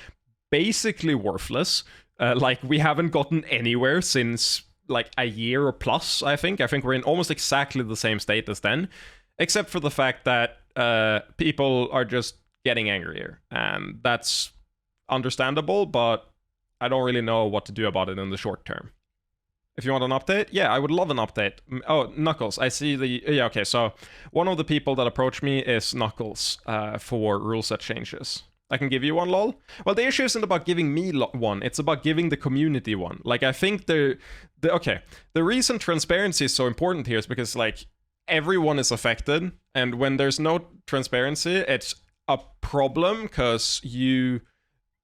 basically worthless. Like, we haven't gotten anywhere since like a year or plus, I think. I think we're in almost exactly the same state as then, except for the fact that people are just getting angrier. And that's understandable, but I don't really know what to do about it in the short term. If you want an update, yeah, I would love an update. Oh, Knuckles, I see the... Yeah, okay, so one of the people that approached me is Knuckles for rule set changes. I can give you one, lol. Well, the issue isn't about giving me one, it's about giving the community one. Like, I think the reason transparency is so important here is because, like, everyone is affected, and when there's no transparency, it's a problem, because you...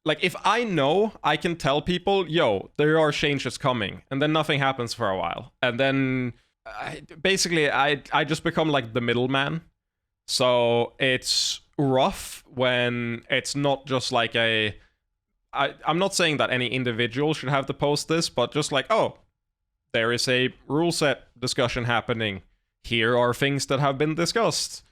Like, if I know, I can tell people, yo, there are changes coming, and then nothing happens for a while. And then, basically, I just become, like, the middleman. So, it's rough when it's not just, like, I'm not saying that any individual should have to post this, but just like, oh, there is a rule set discussion happening. Here are things that have been discussed.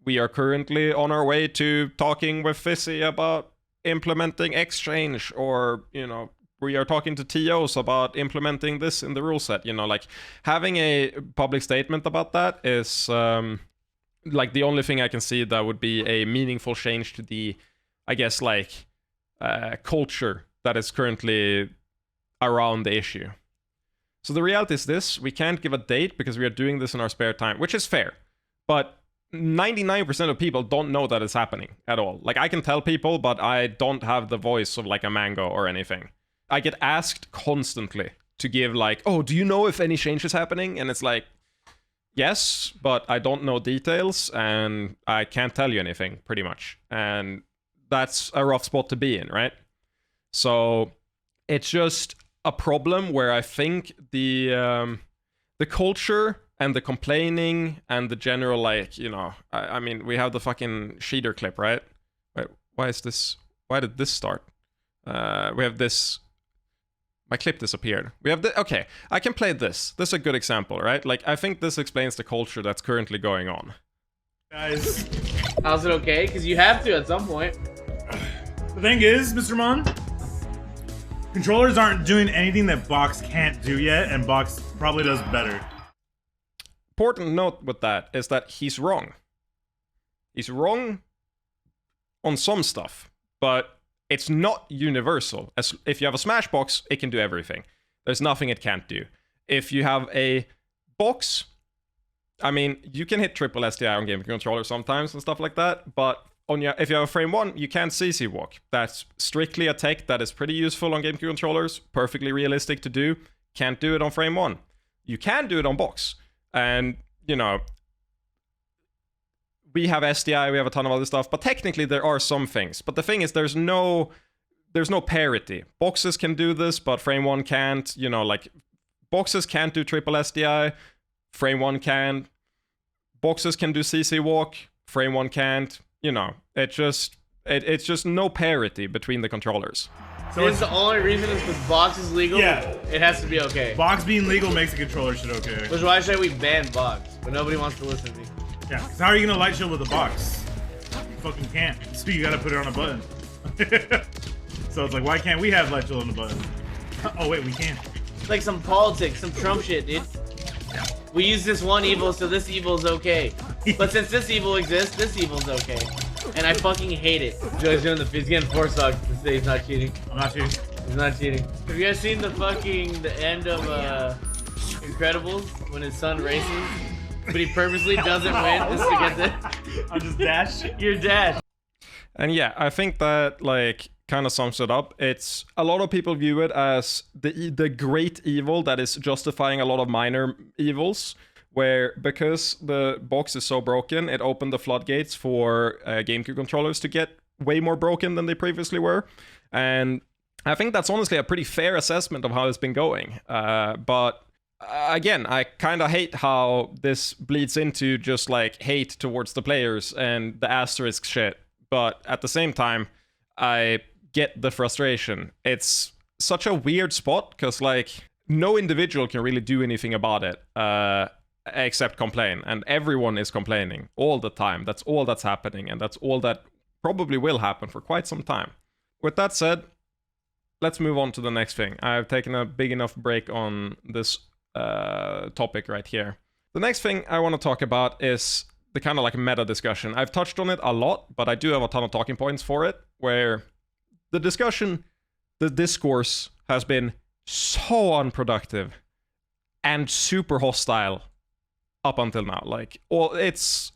We are currently on our way to talking with Fizzy about implementing exchange, or, you know, we are talking to TOs about implementing this in the rule set. You know, like, having a public statement about that is like the only thing I can see that would be a meaningful change to the, I guess, like culture that is currently around the issue. So the reality is this: we can't give a date because we are doing this in our spare time, which is fair, but 99% of people don't know that it's happening at all. Like, I can tell people, but I don't have the voice of like a Mango or anything. I get asked constantly to give like, oh, do you know if any change is happening? And it's like, yes, but I don't know details, and I can't tell you anything, pretty much. And that's a rough spot to be in, right? So it's just a problem where I think the culture and the complaining and the general, like, you know, I mean, we have the fucking Sheeter clip, right? Wait, why did this start? We have this... My clip disappeared. We have the... Okay, I can play this. This is a good example, right? Like, I think this explains the culture that's currently going on. Guys, How's it okay? Because you have to at some point. the thing is, Mr. Mon, controllers aren't doing anything that Box can't do yet, and Box probably does better. Important note with that is that he's wrong. He's wrong on some stuff, but it's not universal. As if you have a Smash box, it can do everything. There's nothing it can't do. If you have a box, I mean, you can hit triple SDI on game controller sometimes and stuff like that, but if you have a frame 1, you can't CC walk. That's strictly a tech that is pretty useful on GameCube controllers, perfectly realistic to do. Can't do it on frame 1. You can do it on box. And, you know, we have SDI, we have a ton of other stuff, but technically there are some things. But the thing is, there's no parity. Boxes can do this, but frame 1 can't. You know, like, boxes can't do triple SDI, frame 1 can. Boxes can do CC walk, frame 1 can't. You know, it's just no parity between the controllers. So it's the only reason is because box is legal. Yeah. It has to be okay. Box being legal makes a controller shit okay. Which is why I say we ban box, but nobody wants to listen to me. Yeah, because how are you gonna light shield with a box? You fucking can't. So you gotta put it on a button. So it's like, why can't we have light shield on the button? Oh wait, we can. It's like some politics, some Trump shit, dude. We use this one evil, so this evil is okay. But since this evil exists, this evil's okay. And I fucking hate it. Joe's doing he's getting 4 stocks to say he's not cheating. I'm not cheating. He's not cheating. Have you guys seen the end of Incredibles when his son races, but he purposely doesn't win just to get the... I'm just Dash. You're Dash. And yeah, I think that, like, kind of sums it up. It's a lot of people view it as the great evil that is justifying a lot of minor evils, where because the box is so broken, it opened the floodgates for GameCube controllers to get way more broken than they previously were. And I think that's honestly a pretty fair assessment of how it's been going. But again, I kind of hate how this bleeds into just like hate towards the players and the asterisk shit. But at the same time, I get the frustration. It's such a weird spot because like no individual can really do anything about it except complain, and everyone is complaining all the time. That's all that's happening, and that's all that probably will happen for quite some time. With that said, let's move on to the next thing. I've taken a big enough break on this topic right here. The next thing I want to talk about is the kind of like meta discussion. I've touched on it a lot, but I do have a ton of talking points for it, where the discussion, the discourse has been so unproductive and super hostile up until now. Like, it's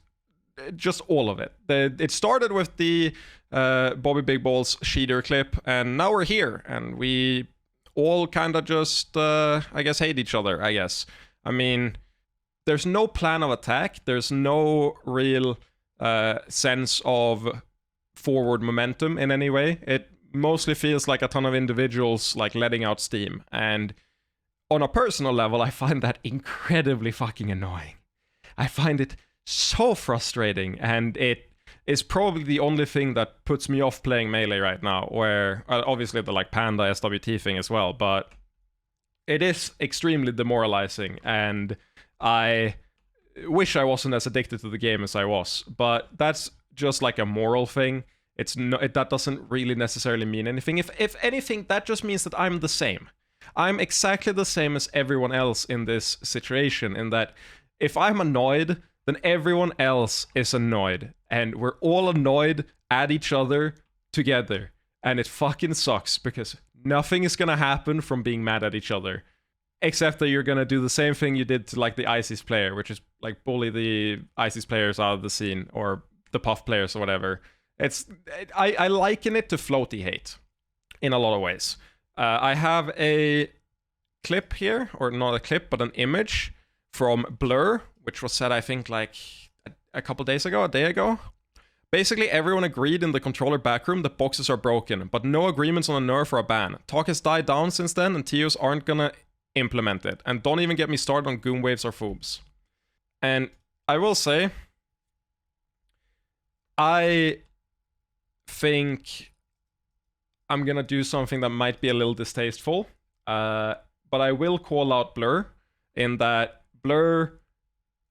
just all of it. It started with the Bobby Big Ballz cheater clip, and now we're here, and we all kind of just, I guess, hate each other, I guess. I mean, there's no plan of attack. There's no real sense of forward momentum in any way. It mostly feels like a ton of individuals like letting out steam. And on a personal level, I find that incredibly fucking annoying. I find it so frustrating, and it is probably the only thing that puts me off playing Melee right now, where obviously the like Panda SWT thing as well, but it is extremely demoralizing, and I wish I wasn't as addicted to the game as I was, but that's just like a moral thing. That doesn't really necessarily mean anything. If anything, that just means that I'm the same. I'm exactly the same as everyone else in this situation, in that if I'm annoyed, then everyone else is annoyed, and we're all annoyed at each other together, and it fucking sucks because nothing is gonna happen from being mad at each other, except that you're gonna do the same thing you did to like the ISIS player, which is like bully the ISIS players out of the scene, or the Puff players or whatever. I liken it to floaty hate in a lot of ways. I have a clip here, or not a clip, but an image from Blur, which was said, I think, like a couple days ago, a day ago. Basically, everyone agreed in the controller backroom that boxes are broken, but no agreements on a nerf or a ban. Talk has died down since then, and TOs aren't gonna implement it. And don't even get me started on Goomwaves or Foobs. And I will say, I think I'm gonna do something that might be a little distasteful, but I will call out Blur, in that Blur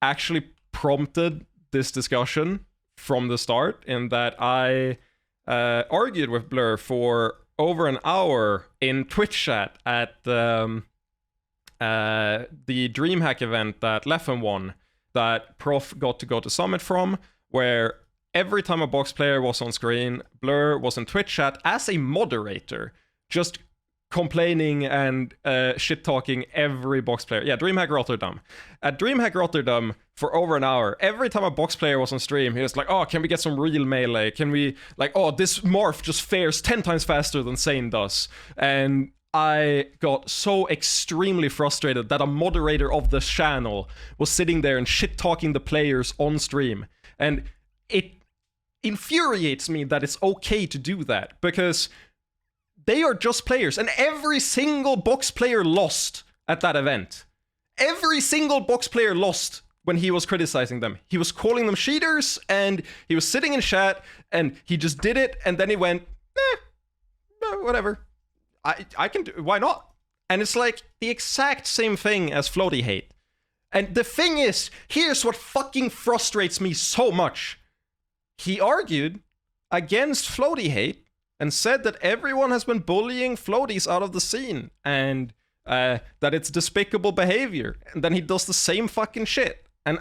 actually prompted this discussion from the start, in that I argued with Blur for over an hour in Twitch chat at the DreamHack event that Leffen won, that Prof got to go to Summit from, where every time a box player was on screen, Blur was in Twitch chat as a moderator, just complaining and shit-talking every box player. Yeah, DreamHack Rotterdam. At DreamHack Rotterdam, for over an hour, every time a box player was on stream, he was like, oh, can we get some real melee? Can we, like, oh, this morph just fares 10 times faster than Sane does. And I got so extremely frustrated that a moderator of the channel was sitting there and shit-talking the players on stream. And it infuriates me that it's okay to do that, because they are just players, and every single box player lost at that event. Every single box player lost when he was criticizing them. He was calling them cheaters, and he was sitting in chat, and he just did it, and then he went, whatever. I can do, why not? And it's like the exact same thing as floaty hate. And the thing is, here's what fucking frustrates me so much. He argued against floaty hate, and said that everyone has been bullying floaties out of the scene, and that it's despicable behavior. And then he does the same fucking shit. And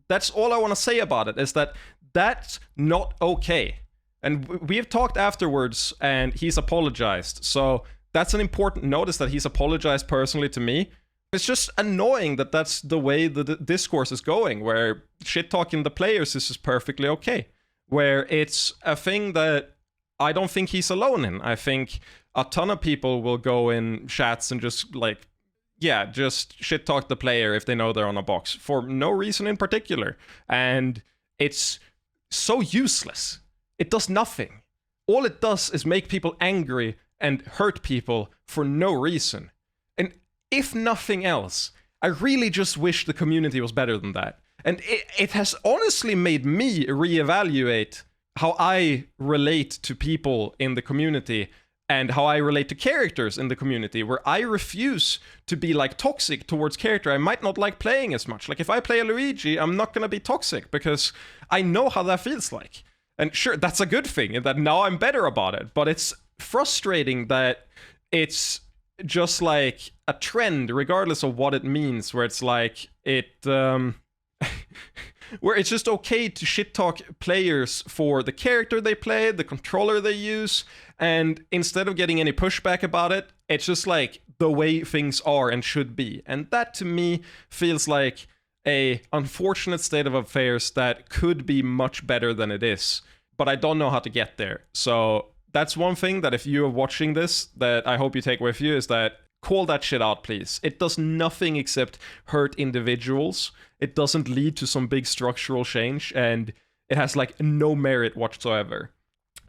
that's all I want to say about it, is that that's not okay. And we've talked afterwards, and he's apologized. So that's an important notice, that he's apologized personally to me. It's just annoying that that's the way the discourse is going, where shit-talking the players is just perfectly okay. Where it's a thing that I don't think he's alone in. I think a ton of people will go in chats and just like, yeah, just shit talk the player if they know they're on a box for no reason in particular. And it's so useless. It does nothing. All it does is make people angry and hurt people for no reason. And if nothing else, I really just wish the community was better than that. And it has honestly made me reevaluate how I relate to people in the community and how I relate to characters in the community, where I refuse to be like toxic towards character I might not like playing as much. Like if I play a Luigi, I'm not gonna be toxic because I know how that feels like. And sure, that's a good thing, and that now I'm better about it, but it's frustrating that it's just like a trend, regardless of what it means, where it's like where it's just okay to shit talk players for the character they play, the controller they use, and instead of getting any pushback about it, it's just like the way things are and should be. And that to me feels like a unfortunate state of affairs that could be much better than it is, but I don't know how to get there. So that's one thing that if you're watching this, that I hope you take with you, is that call that shit out, please. It does nothing except hurt individuals. It doesn't lead to some big structural change, and it has like no merit whatsoever.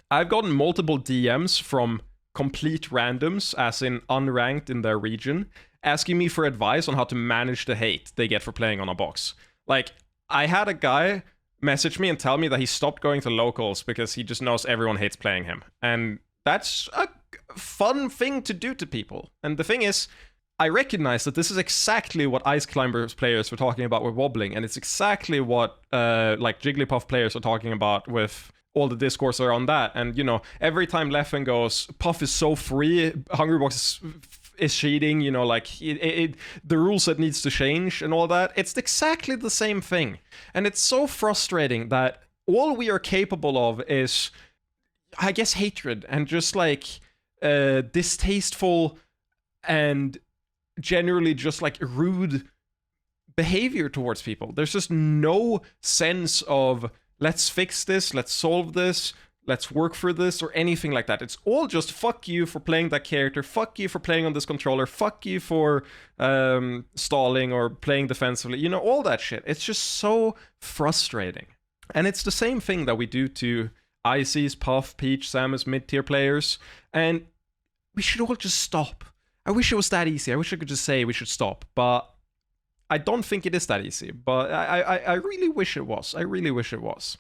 I've gotten multiple DMs from complete randoms, as in unranked in their region, asking me for advice on how to manage the hate they get for playing on a box. Like, I had a guy message me and tell me that he stopped going to locals because he just knows everyone hates playing him. And that's a fun thing to do to people. And the thing is, I recognize that this is exactly what Ice Climbers players were talking about with wobbling, and it's exactly what like Jigglypuff players are talking about with all the discourse around that. And you know, every time Leffen goes, Puff is so free, Hungrybox is cheating, you know, like the rules that needs to change and all that, it's exactly the same thing. And it's so frustrating that all we are capable of is, I guess, hatred and just like distasteful and generally just like rude behavior towards people. There's just no sense of let's fix this, let's solve this, let's work for this, or anything like that. It's all just fuck you for playing that character, fuck you for playing on this controller, fuck you for stalling or playing defensively, you know, all that shit. It's just so frustrating. And it's the same thing that we do to Ices, Puff, Peach, Samus, mid-tier players, and we should all just stop. I wish it was that easy. I wish I could just say we should stop, but I don't think it is that easy. But I really wish it was. I really wish it was.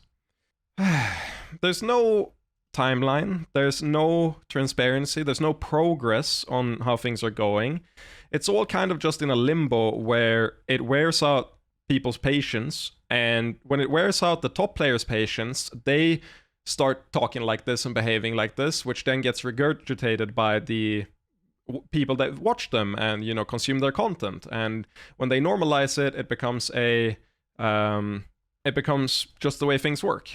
There's no timeline. There's no transparency. There's no progress on how things are going. It's all kind of just in a limbo where it wears out people's patience, and when it wears out the top players' patience, they start talking like this and behaving like this, which then gets regurgitated by the people that watch them and, you know, consume their content. And when they normalize it, it becomes just the way things work.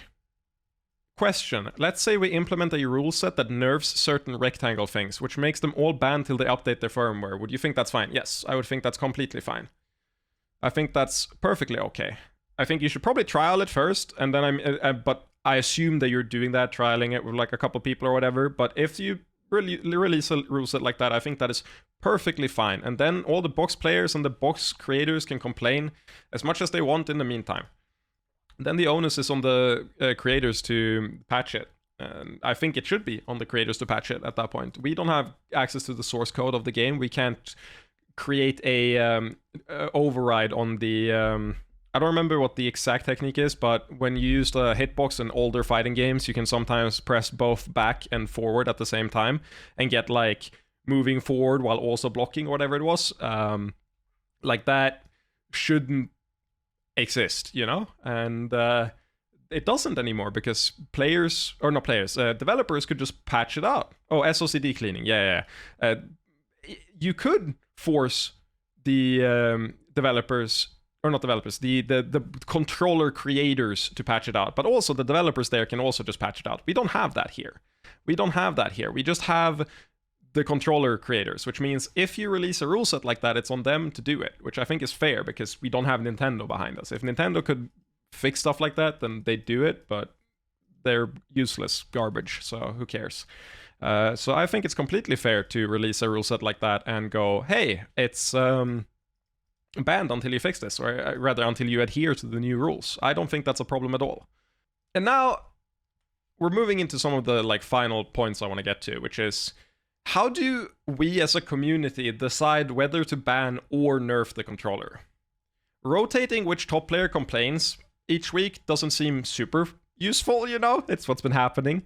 question. Let's say we implement a rule set that nerfs certain rectangle things, which makes them all banned till they update their firmware. Would you think that's fine? Yes, I would think that's completely fine. I think that's perfectly okay. I think you should probably trial it first, and then but I assume that you're doing that, trialing it with like a couple people or whatever. But if you release a rule set like that, I think that is perfectly fine. And then all the box players and the box creators can complain as much as they want in the meantime. Then the onus is on the creators to patch it. I think it should be on the creators to patch it at that point. We don't have access to the source code of the game. We can't create a override on the... I don't remember what the exact technique is, but when you use the hitbox in older fighting games, you can sometimes press both back and forward at the same time and get like moving forward while also blocking or whatever it was. Like that shouldn't exist, you know? And it doesn't anymore because developers could just patch it out. Oh, SOCD cleaning. Yeah. You could force the developers, or not developers, the controller creators to patch it out, but also the developers there can also just patch it out. We don't have that here. We just have the controller creators, which means if you release a rule set like that, it's on them to do it, which I think is fair because we don't have Nintendo behind us. If Nintendo could fix stuff like that, then they'd do it, but they're useless garbage, so who cares? So I think it's completely fair to release a rule set like that and go, hey, it's banned until you fix this, or rather until you adhere to the new rules. I don't think that's a problem at all. And now we're moving into some of the like final points I want to get to, which is how do we as a community decide whether to ban or nerf the controller? Rotating which top player complains each week doesn't seem super useful, you know? It's what's been happening.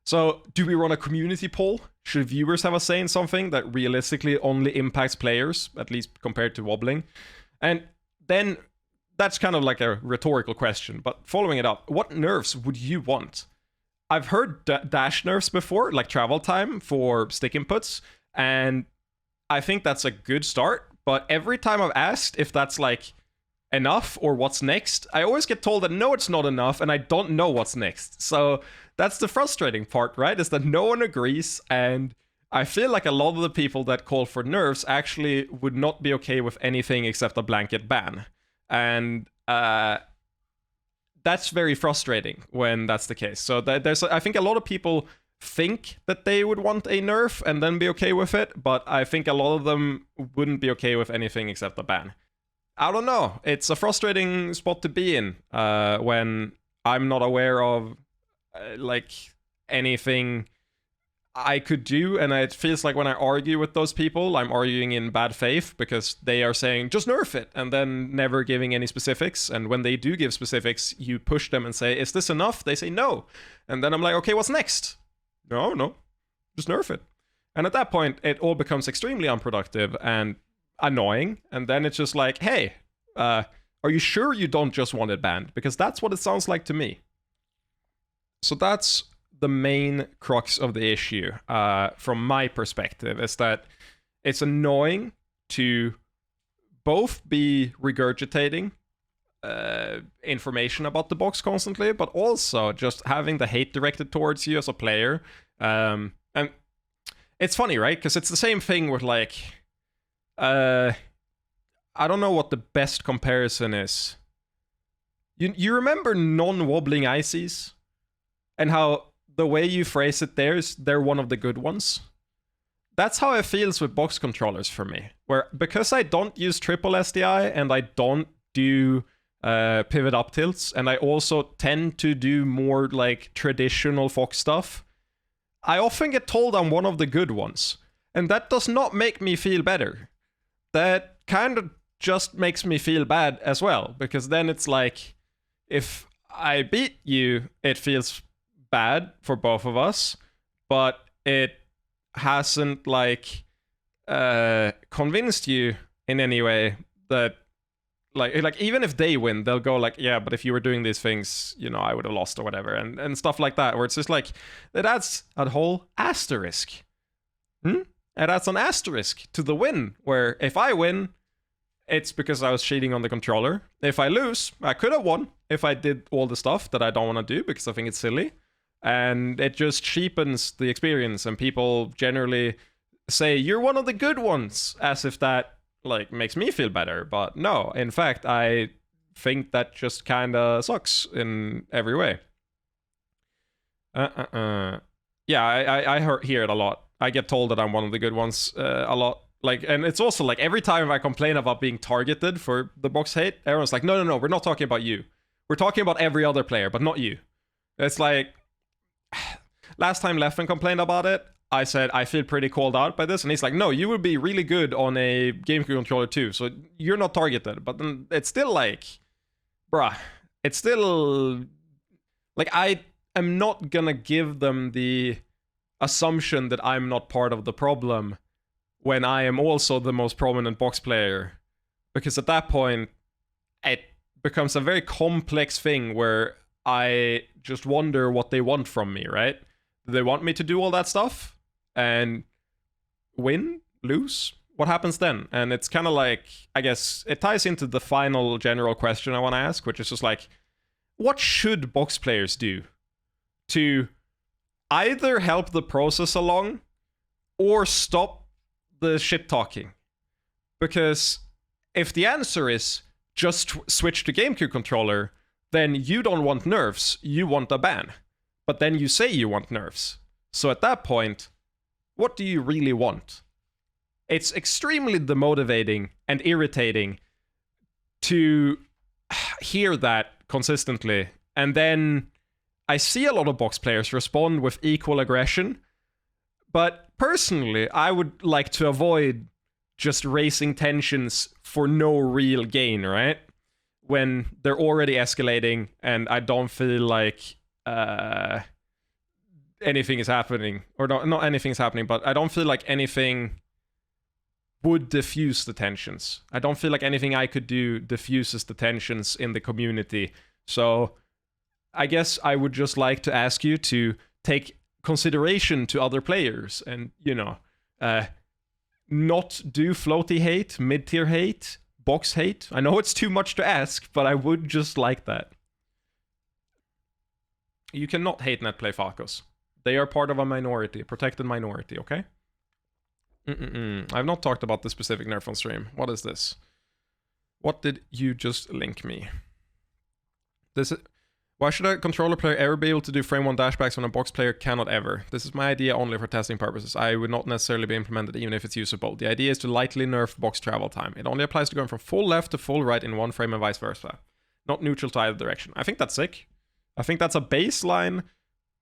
So do we run a community poll? Should viewers have a say in something that realistically only impacts players, at least compared to wobbling? And then that's kind of like a rhetorical question, but following it up, what nerfs would you want? I've heard dash nerfs before, like travel time for stick inputs, and I think that's a good start, but every time I've asked if that's like enough or what's next, I always get told that no, it's not enough, and I don't know what's next. So that's the frustrating part, right? Is that no one agrees, and I feel like a lot of the people that call for nerfs actually would not be okay with anything except a blanket ban. And that's very frustrating when that's the case. So I think a lot of people think that they would want a nerf and then be okay with it, but I think a lot of them wouldn't be okay with anything except a ban. I don't know. It's a frustrating spot to be in when I'm not aware of like anything I could do, and it feels like when I argue with those people, I'm arguing in bad faith because they are saying just nerf it and then never giving any specifics. And when they do give specifics, you push them and say, is this enough? They say no, and then I'm like, okay, what's next? No, just nerf it. And at that point it all becomes extremely unproductive and annoying, and then it's just like, hey, are you sure you don't just want it banned? Because that's what it sounds like to me. So that's the main crux of the issue, from my perspective, is that it's annoying to both be regurgitating information about the box constantly, but also just having the hate directed towards you as a player. And it's funny, right? Because it's the same thing with like, I don't know what the best comparison is. You remember non-wobbling ICs? And how the way you phrase it there is they're one of the good ones. That's how it feels with box controllers for me. Where because I don't use triple SDI and I don't do pivot up tilts, and I also tend to do more like traditional Fox stuff, I often get told I'm one of the good ones. And that does not make me feel better. That kind of just makes me feel bad as well. Because then it's like, if I beat you, it feels bad for both of us, but it hasn't like convinced you in any way that like even if they win, they'll go like, yeah, but if you were doing these things, you know, I would have lost or whatever, and stuff like that, where it's just like, it adds a whole asterisk. It adds an asterisk to the win, where if I win, it's because I was cheating on the controller. If I lose, I could have won if I did all the stuff that I don't want to do because I think it's silly. and it just cheapens the experience, and people generally say you're one of the good ones, as if that like makes me feel better. But no, in fact, I think that just kind of sucks in every way. Yeah, I hear it a lot. I get told that I'm one of the good ones a lot. Like, and it's also like every time I complain about being targeted for the box hate, everyone's like, no, we're not talking about you. We're talking about every other player, but not you. It's like, last time Leffen complained about it, I said, I feel pretty called out by this. And he's like, no, you would be really good on a GameCube controller too. So you're not targeted. But then it's still like, bruh, it's still like, I am not gonna give them the assumption that I'm not part of the problem when I am also the most prominent box player. Because at that point, it becomes a very complex thing where I just wonder what they want from me, right? Do they want me to do all that stuff and win, lose? What happens then? And it's kind of like, I guess, it ties into the final general question I want to ask, which is just like, what should box players do to either help the process along or stop the shit talking? Because if the answer is just switch to GameCube controller, then you don't want Nerfs, you want a ban. But then you say you want Nerfs. So at that point, what do you really want? It's extremely demotivating and irritating to hear that consistently. And then I see a lot of box players respond with equal aggression. But personally, I would like to avoid just raising tensions for no real gain, right? When they're already escalating and I don't feel like anything is happening. Or not anything is happening, but I don't feel like anything would diffuse the tensions. I don't feel like anything I could do diffuses the tensions in the community. So I guess I would just like to ask you to take consideration to other players and, not do floaty hate, mid-tier hate, box hate. I know it's too much to ask, but I would just like that. You cannot hate Netplay Falcos. They are part of a minority, a protected minority, okay? I've not talked about this specific nerf on stream. What is this? What did you just link me? Why should a controller player ever be able to do frame 1 dashbacks when a box player cannot ever? This is my idea only for testing purposes. I would not necessarily be implemented even if it's usable. The idea is to lightly nerf box travel time. It only applies to going from full left to full right in one frame and vice versa. Not neutral to either direction. I think that's sick. I think that's a baseline,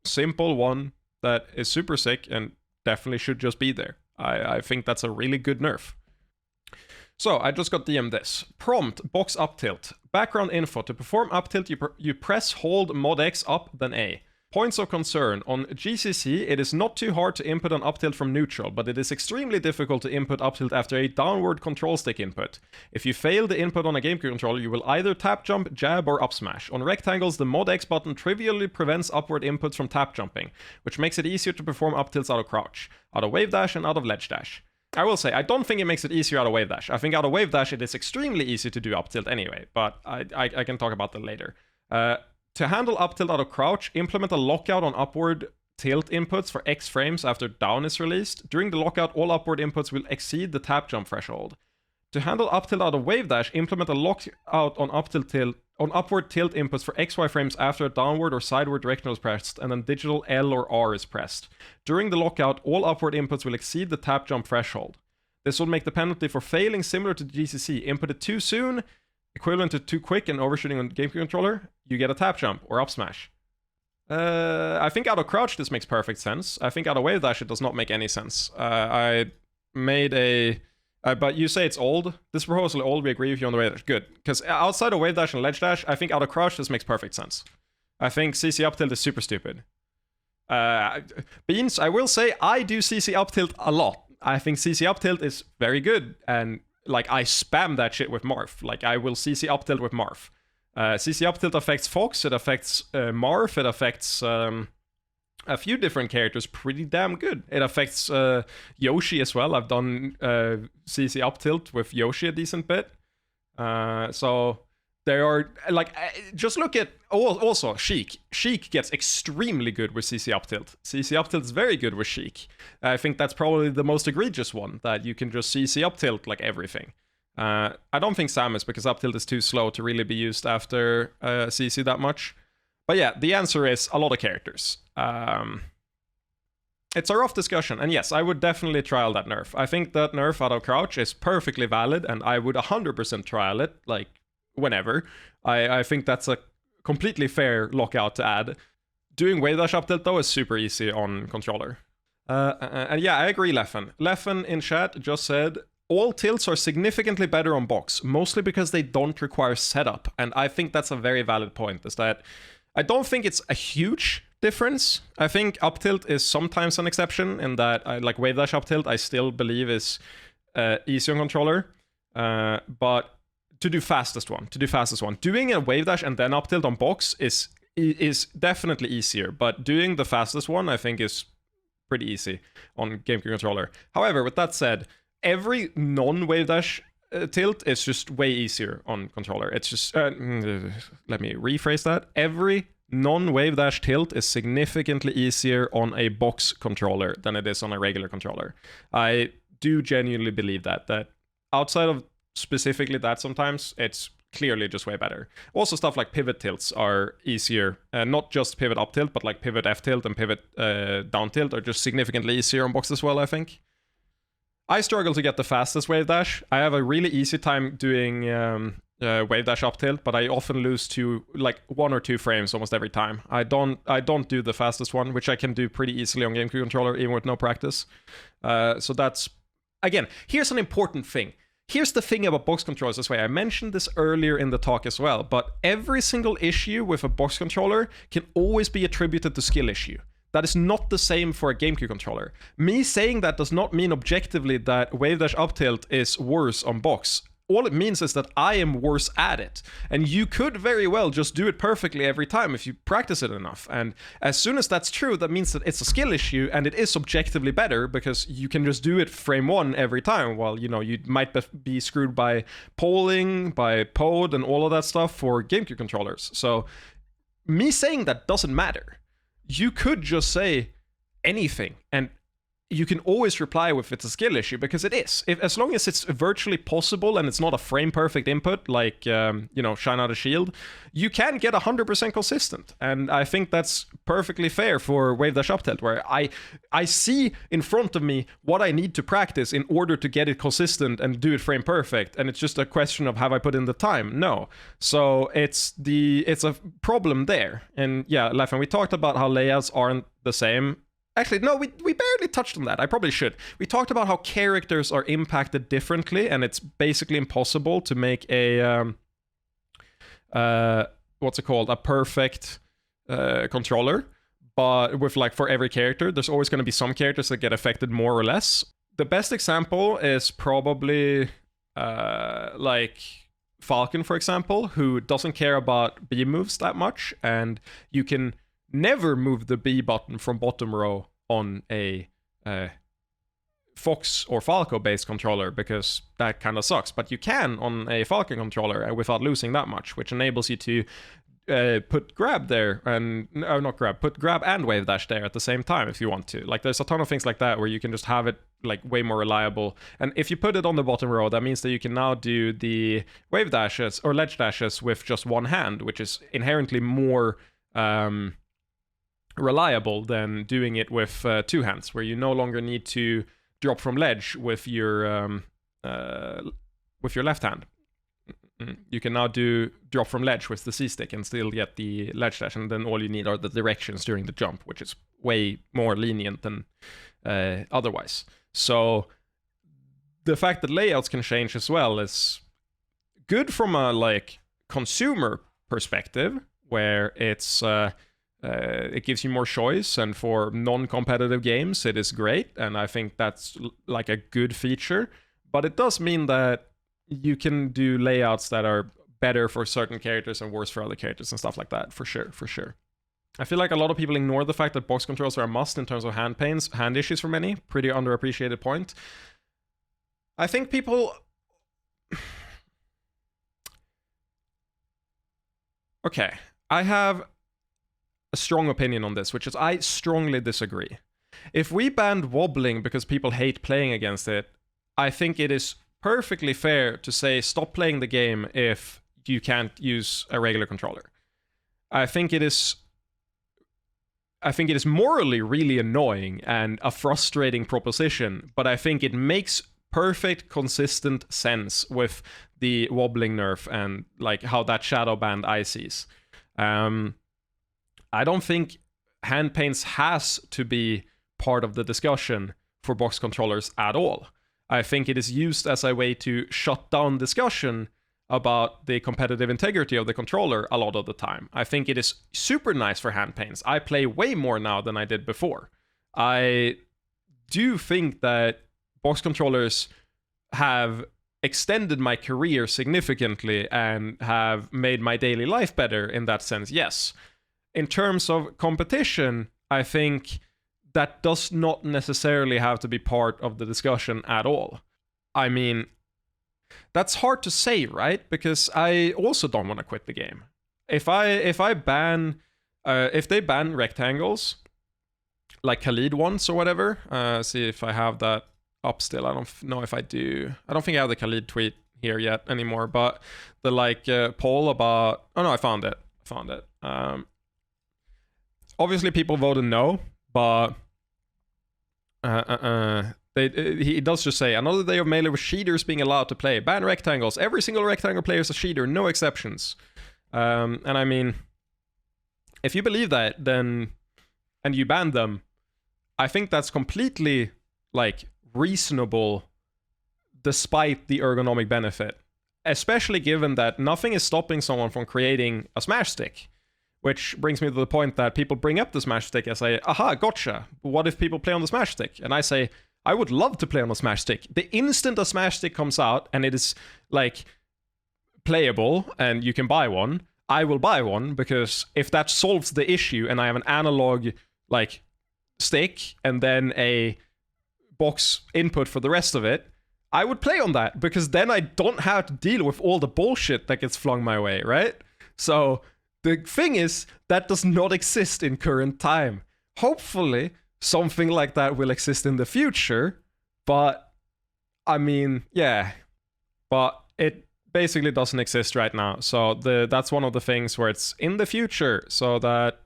simple one that is super sick and definitely should just be there. I think that's a really good nerf. So, I just got DM'd this. Prompt, box up tilt. Background info. To perform up tilt, you press hold mod X up, then A. Points of concern. On GCC, it is not too hard to input an up tilt from neutral, but it is extremely difficult to input up tilt after a downward control stick input. If you fail the input on a GameCube controller, you will either tap jump, jab, or up smash. On rectangles, the mod X button trivially prevents upward inputs from tap jumping, which makes it easier to perform up tilts out of crouch, out of wave dash, and out of ledge dash. I will say, I don't think it makes it easier out of wave dash. I think out of wave dash it is extremely easy to do up tilt anyway, but I can talk about that later. To handle up tilt out of crouch, implement a lockout on upward tilt inputs for X frames after down is released. During the lockout, all upward inputs will exceed the tap jump threshold. To handle up tilt out of wave dash, implement a lockout on upward tilt inputs for XY frames after a downward or sideward directional is pressed, and then digital L or R is pressed. During the lockout, all upward inputs will exceed the tap jump threshold. This will make the penalty for failing similar to GCC. Inputted too soon, equivalent to too quick and overshooting on GameCube controller, you get a tap jump or up smash. I think out of crouch this makes perfect sense. I think out of wave dash it does not make any sense. I made a... but you say it's old. This proposal is old. We agree with you on the wave dash. Good. Because outside of wave dash and ledge dash, I think out of crouch this makes perfect sense. I think CC up tilt is super stupid. Beans, I will say I do CC up tilt a lot. I think CC up tilt is very good. And like I spam that shit with Marth. Like I will CC up tilt with Marth. CC up tilt affects Fox. It affects Marth. It affects... a few different characters pretty damn good. It affects Yoshi as well. I've done CC up tilt with Yoshi a decent bit. So There are, like, just look at, also, Sheik. Sheik gets extremely good with CC up tilt. CC up tilt is very good with Sheik. I think that's probably the most egregious one, that you can just CC up tilt like everything. I don't think Samus, because up tilt is too slow to really be used after CC that much. But yeah, the answer is a lot of characters. It's a rough discussion, and yes, I would definitely trial that nerf. I think that nerf out of crouch is perfectly valid, and I would 100% trial it, like, whenever. I think that's a completely fair lockout to add. Doing wave dash up tilt, though, is super easy on controller. And yeah, I agree, Leffen. Leffen in chat just said, all tilts are significantly better on box, mostly because they don't require setup, and I think that's a very valid point, is that I don't think it's a huge difference. I think up tilt is sometimes an exception in that, like wave dash up tilt, I still believe is easy on controller, but to do fastest one, doing a wave dash and then up tilt on box is definitely easier, but doing the fastest one I think is pretty easy on GameCube controller. However, with that said, every non-wave dash tilt is just way easier on controller. It's just let me rephrase that. Every non-wave dash tilt is significantly easier on a box controller than it is on a regular controller. I do genuinely believe that outside of specifically that, sometimes it's clearly just way better. Also, stuff like pivot tilts are easier, not just pivot up tilt, but like pivot F tilt and pivot down tilt are just significantly easier on box as well, I think. I struggle to get the fastest wave dash. I have a really easy time doing wave dash up tilt, but I often lose to like 1 or 2 frames almost every time. I don't do the fastest one, which I can do pretty easily on GameCube controller even with no practice. So that's, again, here's an important thing. Here's the thing about box controllers this way. I mentioned this earlier in the talk as well, but every single issue with a box controller can always be attributed to skill issue. That is not the same for a GameCube controller. Me saying that does not mean objectively that wave dash up tilt is worse on box. All it means is that I am worse at it. And you could very well just do it perfectly every time if you practice it enough. And as soon as that's true, that means that it's a skill issue and it is objectively better because you can just do it frame 1 every time. While, you know, you might be screwed by polling, by pod and all of that stuff for GameCube controllers. So me saying that doesn't matter. You could just say anything and you can always reply with it's a skill issue, because it is. As long as it's virtually possible and it's not a frame perfect input like, you know, Shine Out a Shield, you can get 100% consistent. And I think that's perfectly fair for wave dash up tilt, where I see in front of me what I need to practice in order to get it consistent and do it frame perfect. And it's just a question of, have I put in the time? No. So it's a problem there. And yeah, Leffen, we talked about how layouts aren't the same. Actually, no, we barely touched on that. I probably should. We talked about how characters are impacted differently, and it's basically impossible to make a what's it called? A perfect controller. But with, like, for every character, there's always going to be some characters that get affected more or less. The best example is probably like Falcon, for example, who doesn't care about B moves that much, and you can never move the B button from bottom row on a Fox or Falco based controller, because that kind of sucks. But you can on a Falcon controller without losing that much, which enables you to put grab there and put grab and wave dash there at the same time if you want to. Like, there's a ton of things like that where you can just have it like way more reliable. And if you put it on the bottom row, that means that you can now do the wave dashes or ledge dashes with just one hand, which is inherently more reliable than doing it with 2 hands, where you no longer need to drop from ledge with your left hand. You can now do drop from ledge with the C stick and still get the ledge dash, and then all you need are the directions during the jump, which is way more lenient than otherwise. So the fact that layouts can change as well is good from a like consumer perspective, where it's it gives you more choice, and for non-competitive games it is great, and I think that's like a good feature. But it does mean that you can do layouts that are better for certain characters and worse for other characters and stuff like that, for sure. I feel like a lot of people ignore the fact that box controls are a must in terms of hand issues for many. Pretty underappreciated point. I think people... Okay, I have a strong opinion on this, which is I strongly disagree. If we banned wobbling because people hate playing against it, I think it is perfectly fair to say stop playing the game if you can't use a regular controller. I think it is morally really annoying and a frustrating proposition, but I think it makes perfect, consistent sense with the wobbling nerf and like how that shadow band ICs. I don't think hand paints has to be part of the discussion for box controllers at all. I think it is used as a way to shut down discussion about the competitive integrity of the controller a lot of the time. I think it is super nice for hand paints. I play way more now than I did before. I do think that box controllers have extended my career significantly and have made my daily life better in that sense, yes. In terms of competition, I think that does not necessarily have to be part of the discussion at all. I mean, that's hard to say, right? Because I also don't want to quit the game. If they ban rectangles, like Khalid ones or whatever, see if I have that up still. I don't know if I do. I don't think I have the Khalid tweet here yet anymore, but the poll about... Oh no, I found it. Obviously people voted no, but he does just say, another day of Melee with cheaters being allowed to play. Ban rectangles. Every single rectangle player is a cheater, no exceptions. And I mean, if you believe that, then, and you ban them, I think that's completely, like, reasonable despite the ergonomic benefit. Especially given that nothing is stopping someone from creating a Smash Stick. Which brings me to the point that people bring up the Smash Stick and say, aha, gotcha. What if people play on the Smash Stick? And I say, I would love to play on a Smash Stick. The instant a Smash Stick comes out and it is, like, playable and you can buy one, I will buy one, because if that solves the issue and I have an analog, like, stick and then a box input for the rest of it, I would play on that, because then I don't have to deal with all the bullshit that gets flung my way, right? So the thing is, that does not exist in current time. Hopefully, something like that will exist in the future, but I mean, yeah. But it basically doesn't exist right now. So that's one of the things where it's in the future, so that,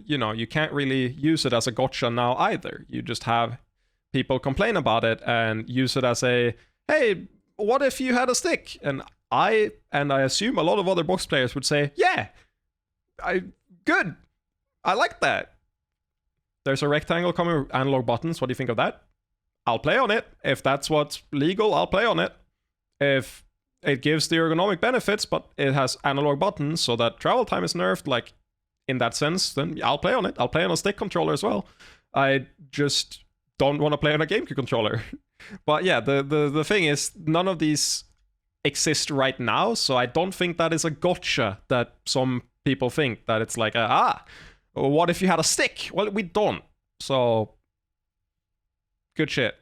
you can't really use it as a gotcha now either. You just have people complain about it and use it as a, hey, what if you had a stick? And I assume a lot of other box players would say, yeah, good. I like that. There's a rectangle coming with analog buttons. What do you think of that? I'll play on it. If that's what's legal, I'll play on it. If it gives the ergonomic benefits, but it has analog buttons so that travel time is nerfed, like, in that sense, then I'll play on it. I'll play on a stick controller as well. I just don't want to play on a GameCube controller. But yeah, the thing is, none of these exist right now, so I don't think that is a gotcha that some people think, that it's like, what if you had a stick? Well, we don't. So, good shit.